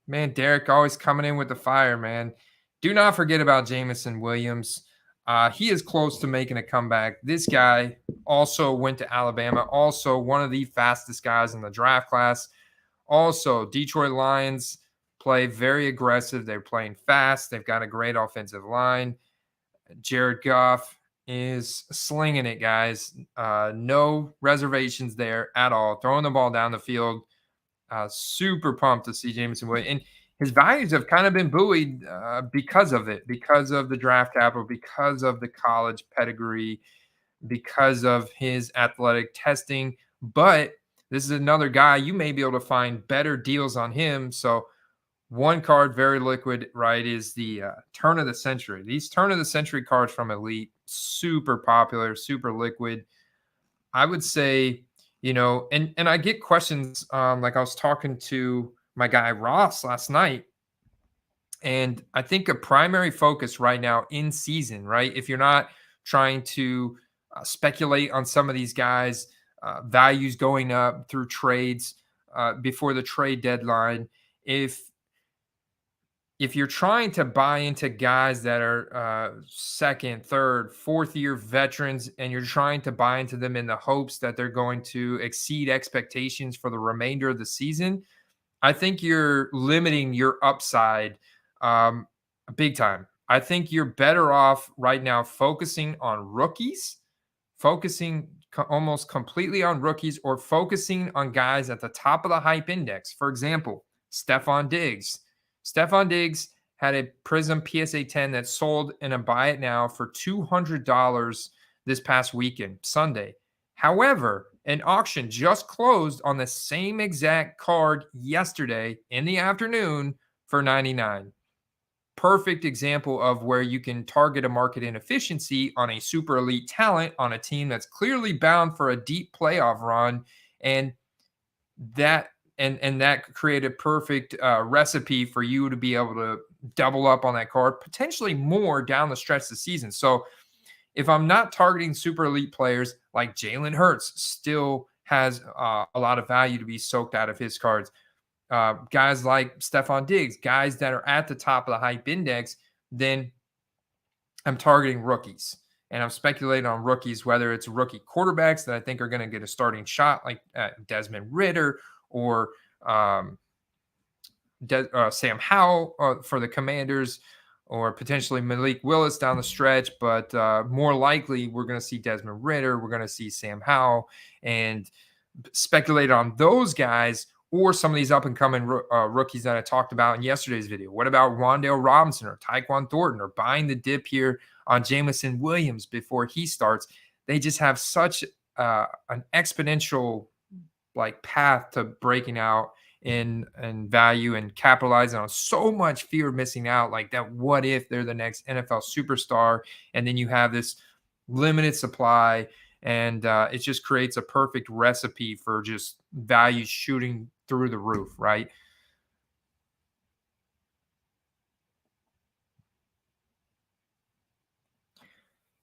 S1: Man, Derek always coming in with the fire, man. Do not forget about Jameson Williams. He is close to making a comeback. This guy also went to Alabama, also one of the fastest guys in the draft class. Also, Detroit Lions play very aggressive. They're playing fast. They've got a great offensive line. Jared Goff is slinging it, guys. No reservations there at all. Throwing the ball down the field. Super pumped to see Jameson Williams. And his values have kind of been buoyed because of it, because of the draft capital, because of the college pedigree, because of his athletic testing. But this is another guy you may be able to find better deals on him. So one card, very liquid, right, is the turn of the century. These turn of the century cards from Elite, super popular, super liquid. I would say, and I get questions. Like I was talking to my guy Ross last night, and I think a primary focus right now in season, right? If you're not trying to speculate on some of these guys, values going up through trades before the trade deadline, if if you're trying to buy into guys that are second, third, fourth year veterans, and you're trying to buy into them in the hopes that they're going to exceed expectations for the remainder of the season, I think you're limiting your upside um, big time. I think you're better off right now focusing on rookies, focusing almost completely on rookies, or focusing on guys at the top of the hype index. For example, Stephon Diggs. Stephon Diggs had a Prism PSA 10 that sold in a buy it now for $200 this past weekend, Sunday. However, an auction just closed on the same exact card yesterday in the afternoon for 99. Perfect example of where you can target a market inefficiency on a super elite talent on a team that's clearly bound for a deep playoff run, and that that create a perfect recipe for you to be able to double up on that card, potentially more down the stretch of the season. So if I'm not targeting super elite players, like Jalen Hurts still has a lot of value to be soaked out of his cards. Guys like Stephon Diggs, guys that are at the top of the hype index, then I'm targeting rookies. And I'm speculating on rookies, whether it's rookie quarterbacks that I think are going to get a starting shot, like Desmond Ridder or Sam Howell for the Commanders, or potentially Malik Willis down the stretch. But more likely, we're going to see Desmond Ridder. We're going to see Sam Howell, and speculate on those guys or some of these up-and-coming rookies that I talked about in yesterday's video. What about Wan'Dale Robinson or Tyquan Thornton, or buying the dip here on Jameson Williams before he starts? They just have such an exponential path to breaking out in value and capitalizing on so much fear of missing out. Like that, what if they're the next NFL superstar, and then you have this limited supply, and it just creates a perfect recipe for just value shooting through the roof, right?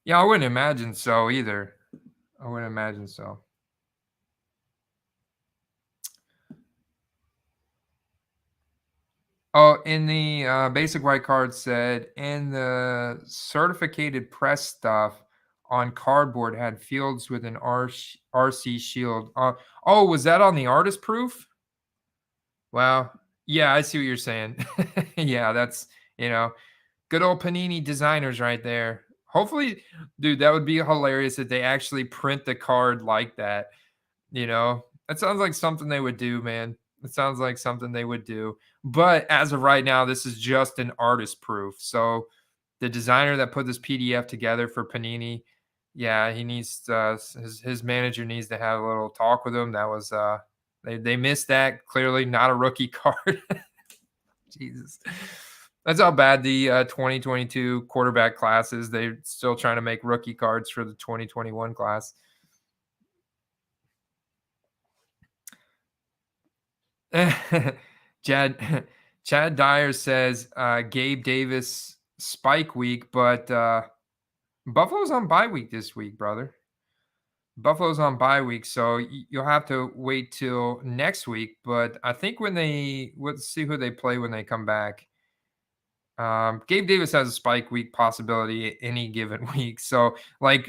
S1: Yeah, I wouldn't imagine so either. I wouldn't imagine so. Oh, in the basic white card said, in the certificated press stuff on cardboard had Fields with an RC shield. Oh, was that on the artist proof? Wow. Yeah, I see what you're saying. Yeah, that's, good old Panini designers right there. Hopefully, dude, that would be hilarious if they actually print the card like that. That sounds like something they would do, man. It sounds like something they would do. But as of right now, this is just an artist proof. So the designer that put this PDF together for Panini, yeah, he needs his manager needs to have a little talk with him. That was they missed that. Clearly not a rookie card. Jesus. That's how bad the 2022 quarterback class is. They're still trying to make rookie cards for the 2021 class. Chad Chad Dyer says Gabe Davis spike week, but Buffalo's on bye week this week, brother. Buffalo's on bye week, so you'll have to wait till next week. But I think let's see who they play when they come back. Gabe Davis has a spike week possibility any given week, so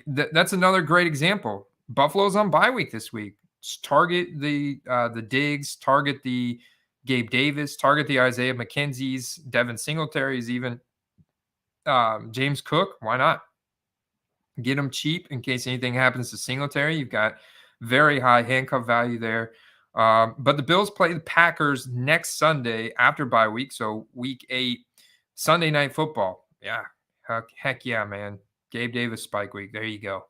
S1: that's another great example. Buffalo's on bye week this week. Just target the Diggs, target the Gabe Davis, target the Isaiah McKenzie's, Devin Singletary's, even James Cook. Why not? Get them cheap in case anything happens to Singletary. You've got very high handcuff value there. But the Bills play the Packers next Sunday after bye week, so week 8, Sunday Night Football. Yeah, heck yeah, man. Gabe Davis spike week. There you go.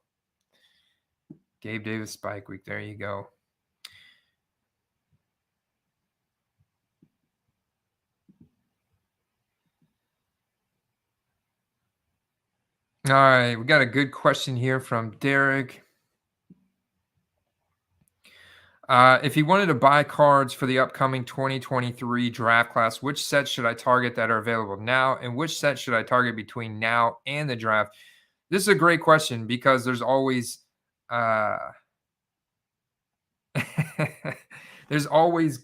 S1: Gabe Davis spike week. There you go. All right, we got a good question here from Derek. If he wanted to buy cards for the upcoming 2023 draft class, which sets should I target that are available now, and which sets should I target between now and the draft? This is a great question because there's always there's always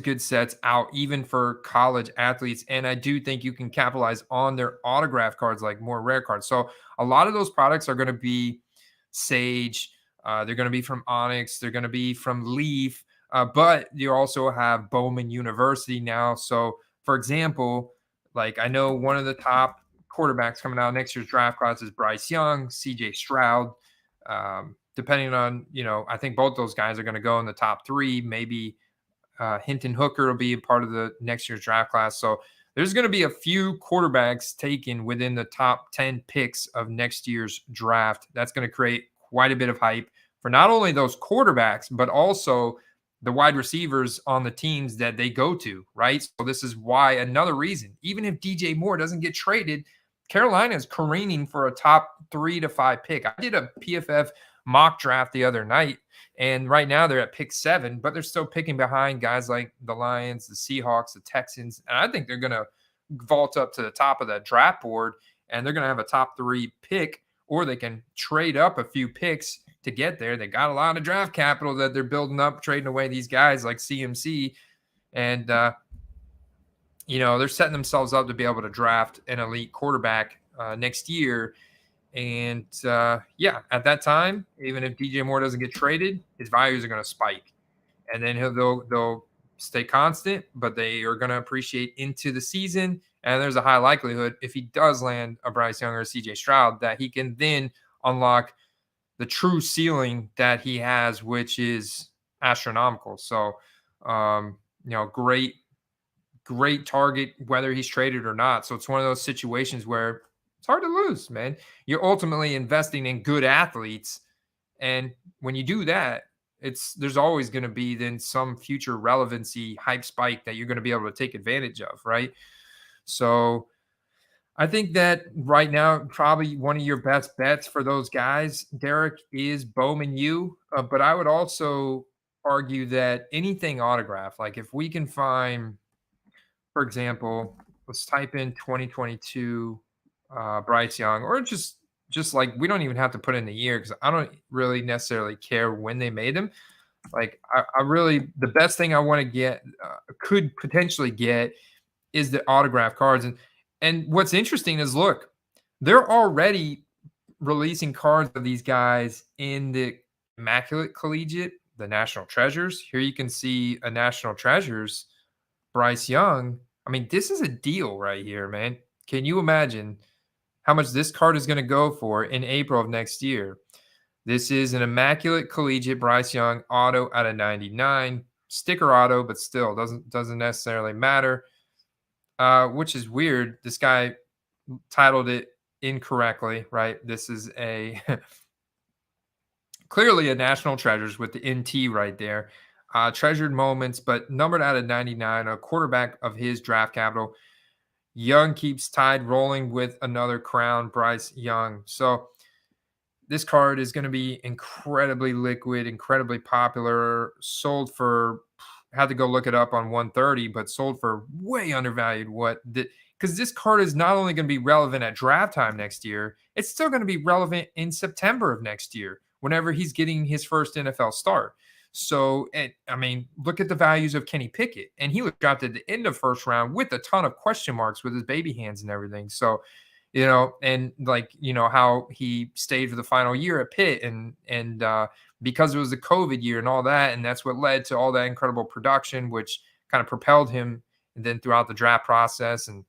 S1: good sets out even for college athletes, and I do think you can capitalize on their autograph cards, like more rare cards. So a lot of those products are going to be Sage, they're going to be from Onyx, they're going to be from Leaf, but you also have Bowman University now. So for example, like I know one of the top quarterbacks coming out next year's draft class is Bryce Young, CJ Stroud. Depending on, I think both those guys are going to go in the top three. Maybe Hinton Hooker will be a part of the next year's draft class. So there's going to be a few quarterbacks taken within the top 10 picks of next year's draft. That's going to create quite a bit of hype for not only those quarterbacks, but also the wide receivers on the teams that they go to, right? So this is why another reason, even if DJ Moore doesn't get traded, Carolina is careening for a top 3 to 5 pick. I did a PFF mock draft the other night, and right now they're at pick 7, but they're still picking behind guys like the Lions, the Seahawks, the Texans. And I think they're going to vault up to the top of that draft board, and they're going to have a top 3 pick, or they can trade up a few picks to get there. They got a lot of draft capital that they're building up, trading away these guys like CMC. And, they're setting themselves up to be able to draft an elite quarterback next year. And at that time, even if DJ Moore doesn't get traded, his values are going to spike, and then they'll stay constant, but they are going to appreciate into the season. And there's a high likelihood, if he does land a Bryce Young or a CJ Stroud, that he can then unlock the true ceiling that he has, which is astronomical. So, great target, whether he's traded or not. So it's one of those situations where it's hard to lose, man. You're ultimately investing in good athletes. And when you do that, there's always going to be then some future relevancy hype spike that you're going to be able to take advantage of, right? So I think that right now, probably one of your best bets for those guys, Derek, is Bowman U. But I would also argue that anything autograph, like if we can find, for example, let's type in 2022 Bryce Young, or just like, we don't even have to put in the year because I don't really necessarily care when they made him. Like I really, the best thing I want to get, could potentially get, is the autograph cards. And what's interesting is, look, they're already releasing cards of these guys in the Immaculate Collegiate, the National Treasures. Here you can see a National Treasures, Bryce Young. I mean, this is a deal right here, man. Can you imagine how much this card is going to go for in April of next year? This is an Immaculate Collegiate Bryce Young auto out of 99, sticker auto, but still doesn't necessarily matter. Which is weird. This guy titled it incorrectly, right? This is a clearly a National Treasures with the NT right there. Treasured moments, but numbered out of 99, a quarterback of his draft capital. Young keeps tied rolling with another crown, Bryce Young. So this card is going to be incredibly liquid, incredibly popular, sold for, had to go look it up on 130, but sold for way undervalued because this card is not only going to be relevant at draft time next year, it's still going to be relevant in September of next year, whenever he's getting his first NFL start. So, I mean, look at the values of Kenny Pickett, and he was drafted at the end of first round with a ton of question marks with his baby hands and everything. So, and like, how he stayed for the final year at Pitt, and because it was the COVID year and all that, and that's what led to all that incredible production, which kind of propelled him, and then throughout the draft process, and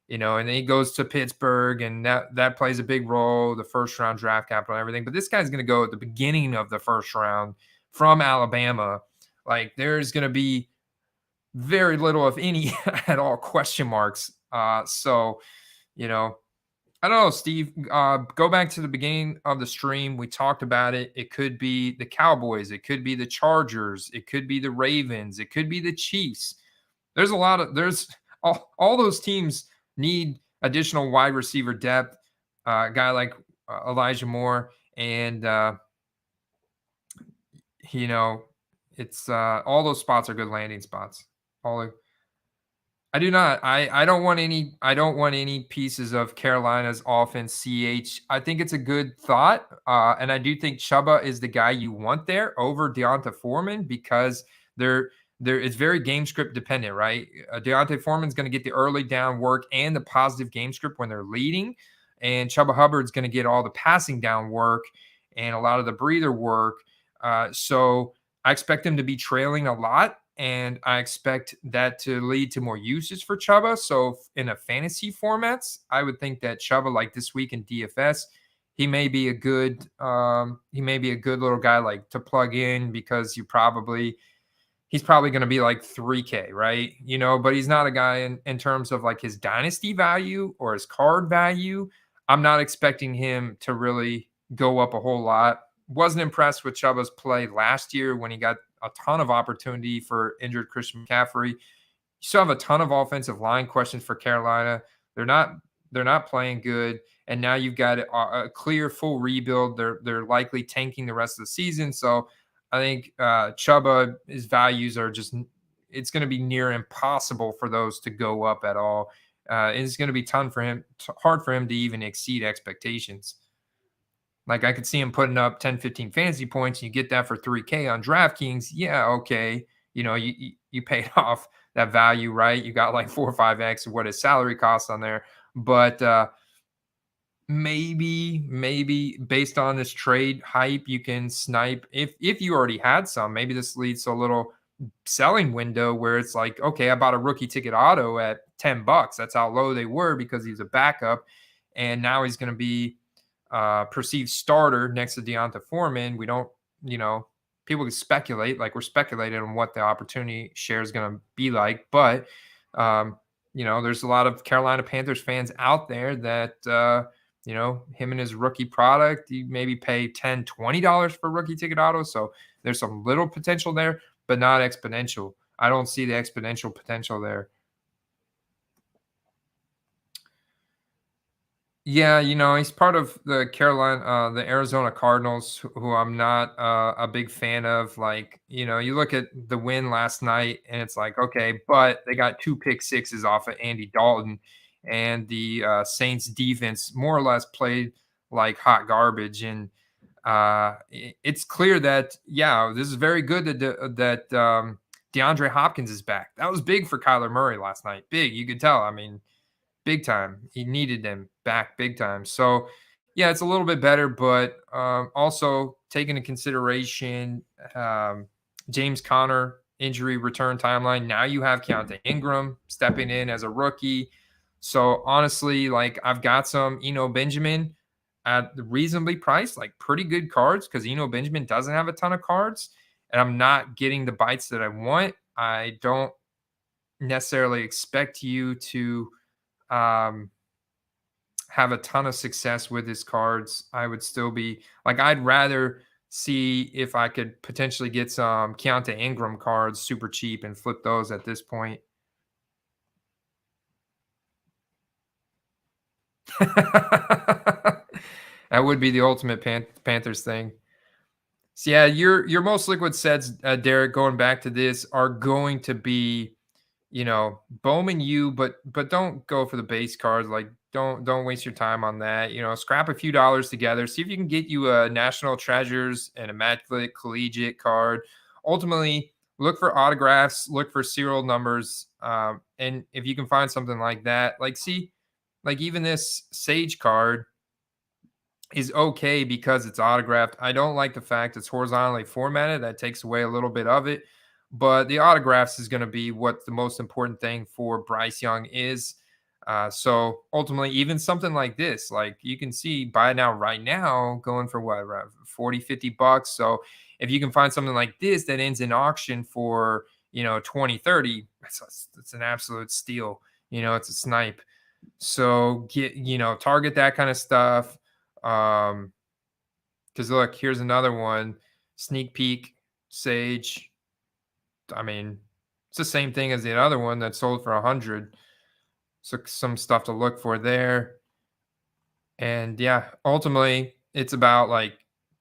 S1: and then he goes to Pittsburgh, and that plays a big role, the first round draft capital and everything. But this guy's going to go at the beginning of the first round from Alabama. Like, there's going to be very little, if any, at all, question marks. So, I don't know, Steve. Go back to the beginning of the stream. We talked about it. It could be the Cowboys. It could be the Chargers. It could be the Ravens. It could be the Chiefs. There's all those teams need additional wide receiver depth. A guy like Elijah Moore, and it's all those spots are good landing spots. I do not. I don't want any pieces of Carolina's offense. I think it's a good thought, and I do think Chuba is the guy you want there over Deonta Foreman because they're it's very game script dependent, right? Deontay Foreman's going to get the early down work and the positive game script when they're leading, and Chuba Hubbard's going to get all the passing down work and a lot of the breather work. So I expect him to be trailing a lot, and I expect that to lead to more uses for Chuba. So in a fantasy formats, I would think that Chuba, like this week in DFS, he may be a good little guy like to plug in because he's probably going to be like 3K, right? But he's not a guy in terms of like his dynasty value or his card value. I'm not expecting him to really go up a whole lot. Wasn't impressed with Chuba's play last year when he got a ton of opportunity for injured Christian McCaffrey. You still have a ton of offensive line questions for Carolina. They're not playing good, and now you've got a clear full rebuild. They're likely tanking the rest of the season. So I think Chuba, his values are just it's going to be near impossible for those to go up at all. It's going to be hard for him to even exceed expectations. Like I could see him putting up 10, 15 fantasy points. And you get that for 3K on DraftKings. Yeah, okay. You paid off that value, right? You got like 4 or 5x of what his salary costs on there. But maybe based on this trade hype, you can snipe if you already had some. Maybe this leads to a little selling window where it's like, okay, I bought a rookie ticket auto at $10. That's how low they were because he's a backup, and now he's going to be perceived starter next to Deonta Foreman. We don't, people can speculate, like we're speculating on what the opportunity share is going to be like. But, there's a lot of Carolina Panthers fans out there that, him and his rookie product, you maybe pay $10, $20 for rookie ticket auto. So there's some little potential there, but not exponential. I don't see the exponential potential there. Yeah, he's part of the Arizona Cardinals, who I'm not a big fan of. Like, you look at the win last night, and it's like, okay, but they got 2 pick sixes off of Andy Dalton, and the Saints defense more or less played like hot garbage. And it's clear that this is very good that DeAndre Hopkins is back. That was big for Kyler Murray last night. Big, you could tell. I mean, big time. He needed them back big time. So, yeah, it's a little bit better, but also take into consideration James Conner injury return timeline. Now you have Keontae Ingram stepping in as a rookie. So, honestly, like I've got some Benjamin at the reasonably priced, like pretty good cards because Benjamin doesn't have a ton of cards, and I'm not getting the bites that I want. I don't necessarily expect you to have a ton of success with his cards. I would still be like, I'd rather see if I could potentially get some Keontae Ingram cards super cheap and flip those at this point. That would be the ultimate Panthers thing. So yeah, your most liquid sets, Derek, going back to this, are going to be Bowman but don't go for the base cards. Like don't waste your time on that. Scrap a few dollars together. See if you can get you a National Treasures and Immaculate Collegiate card. Ultimately, look for autographs, look for serial numbers. And if you can find something like that, like even this Sage card is okay because it's autographed. I don't like the fact it's horizontally formatted. That takes away a little bit of it. But the autographs is going to be what the most important thing for Bryce Young is. So ultimately, even something like this, like you can see buy now, right now, going for what, around 40, $50. So if you can find something like this that ends in auction for, 20, 30, it's an absolute steal. It's a snipe. So target that kind of stuff. Because look, here's another one. Sneak peek, Sage. I mean, it's the same thing as the other one that sold for 100. So some stuff to look for there. And yeah, ultimately it's about like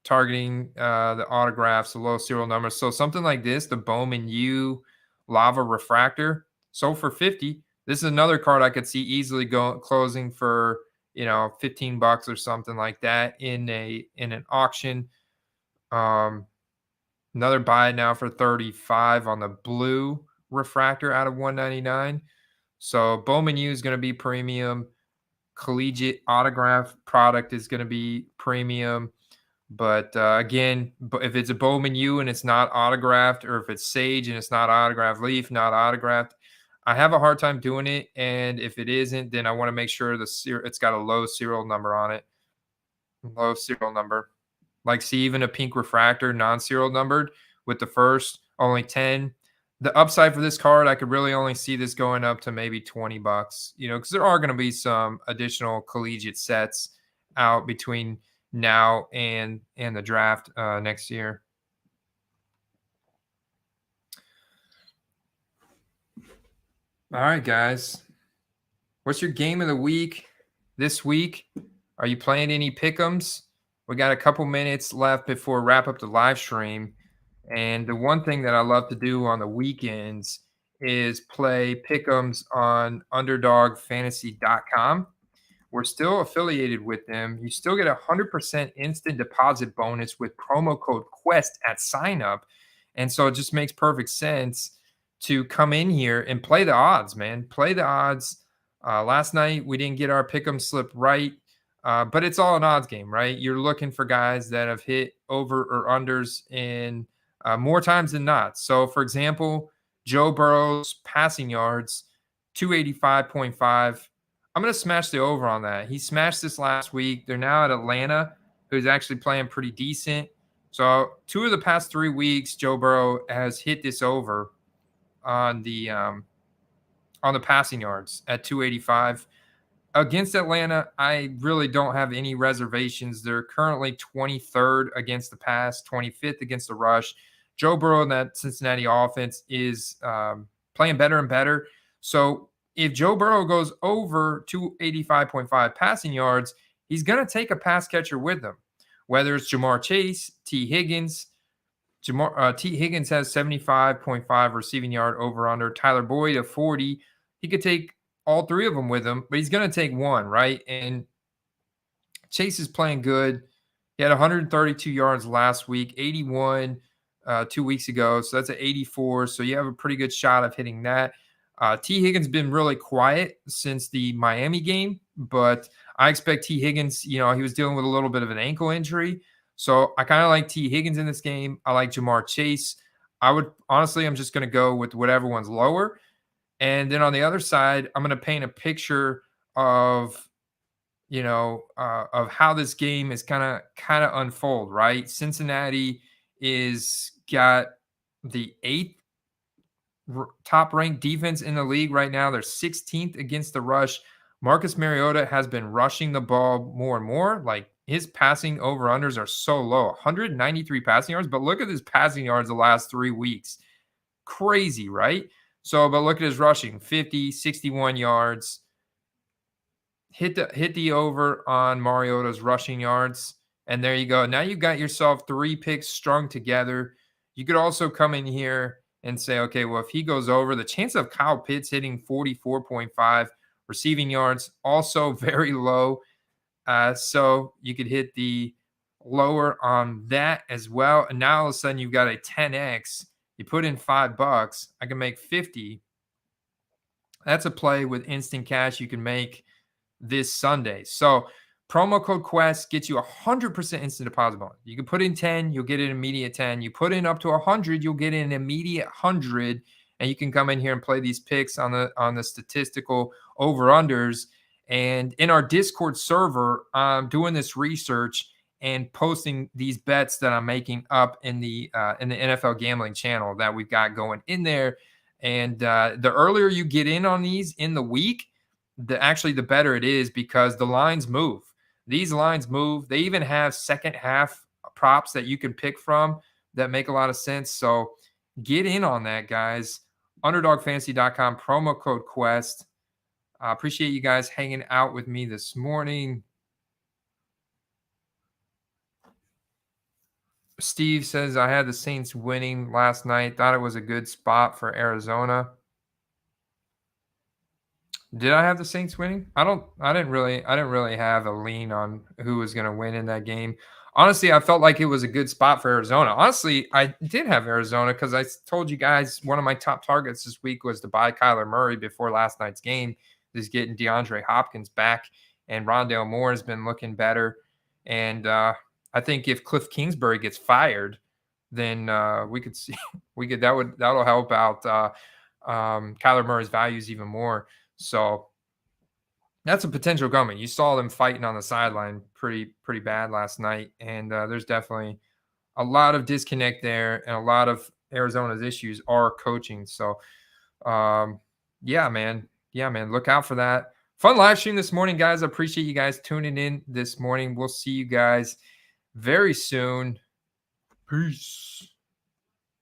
S1: targeting the autographs, the low serial numbers. So something like this, the Bowman U Lava Refractor, sold for 50. This is another card I could see easily closing for, 15 bucks or something like that in an auction. Um, Another buy now for 35 on the blue refractor out of 199. So Bowman U is going to be premium. Collegiate autograph product is going to be premium. But again, if it's a Bowman U and it's not autographed, or if it's Sage and it's not autographed, Leaf not autographed, I have a hard time doing it. And if it isn't, then I want to make sure it's got a low serial number on it. Low serial number. Like, see, even a pink refractor, non-serial numbered with the first, only 10. The upside for this card, I could really only see this going up to maybe 20 bucks, because there are going to be some additional collegiate sets out between now and the draft next year. All right, guys. What's your game of the week this week? Are you playing any pickums? We got a couple minutes left before wrap up the live stream. And the one thing that I love to do on the weekends is play pickums on underdogfantasy.com. We're still affiliated with them. You still get a 100% instant deposit bonus with promo code QUEST at sign up. And so it just makes perfect sense to come in here and play the odds, man. Play the odds. Last night we didn't get our pick'em slip right, but it's all an odds game, right? You're looking for guys that have hit over or unders in more times than not. So, for example, Joe Burrow's passing yards, 285.5. I'm going to smash the over on that. He smashed this last week. They're now at Atlanta, who's actually playing pretty decent. So 2 of the past 3 weeks, Joe Burrow has hit this over on the passing yards at 285. Against Atlanta, I really don't have any reservations. They're currently 23rd against the pass, 25th against the rush. Joe Burrow and that Cincinnati offense is playing better and better. So if Joe Burrow goes over 285.5 passing yards, he's going to take a pass catcher with him, whether it's Jamar Chase, T. Higgins. T. Higgins has 75.5 receiving yard over under. Tyler Boyd of 40. He could take all 3 of them with him, but he's going to take one, right? And Chase is playing good. He had 132 yards last week, 81 2 weeks ago. So that's an 84. So you have a pretty good shot of hitting that. T. Higgins been really quiet since the Miami game, but I expect T. Higgins, he was dealing with a little bit of an ankle injury. So I kind of like T. Higgins in this game. I like Jamar Chase. I'm just going to go with whatever one's lower. And then on the other side, I'm going to paint a picture of, of how this game is kind of unfold, right? Cincinnati is got the 8th top ranked defense in the league right now. They're 16th against the rush. Marcus Mariota has been rushing the ball more and more. Like, his passing over unders are so low, 193 passing yards. But look at his passing yards the last 3 weeks. Crazy, right? So, but look at his rushing, 50, 61 yards. Hit the over on Mariota's rushing yards. And there you go. Now you've got yourself 3 picks strung together. You could also come in here and say, okay, well, if he goes over, the chance of Kyle Pitts hitting 44.5 receiving yards, also very low. So you could hit the lower on that as well. And now all of a sudden you've got a 10X. You put in $5, I can make 50. That's a play with instant cash you can make this Sunday. So promo code QUEST gets you 100% instant deposit bonus. You can put in 10, you'll get an immediate 10. You put in up to 100, you'll get an immediate 100. And you can come in here and play these picks on the statistical over-unders. And in our Discord server, I'm doing this research and posting these bets that I'm making up in the NFL gambling channel that we've got going in there. And the earlier you get in on these in the week, the better it is, because the lines move. These lines move. They even have second half props that you can pick from that make a lot of sense. So get in on that, guys. Underdogfantasy.com, promo code QUEST. I appreciate you guys hanging out with me this morning. Steve says, I had the Saints winning last night. Thought it was a good spot for Arizona. Did I have the Saints winning? I didn't really have a lean on who was going to win in that game. Honestly, I felt like it was a good spot for Arizona. Honestly, I did have Arizona because told you guys one of my top targets this week was to buy Kyler Murray before last night's game. Just getting DeAndre Hopkins back, and Rondale Moore has been looking better. And I think if Cliff Kingsbury gets fired, then we could see that'll help out Kyler Murray's values even more. So that's a potential coming. You saw them fighting on the sideline pretty bad last night, and there's definitely a lot of disconnect there, and a lot of Arizona's issues are coaching. So, yeah, man, look out for that. Fun live stream this morning, guys. I appreciate you guys tuning in this morning. We'll see you guys very soon. Peace.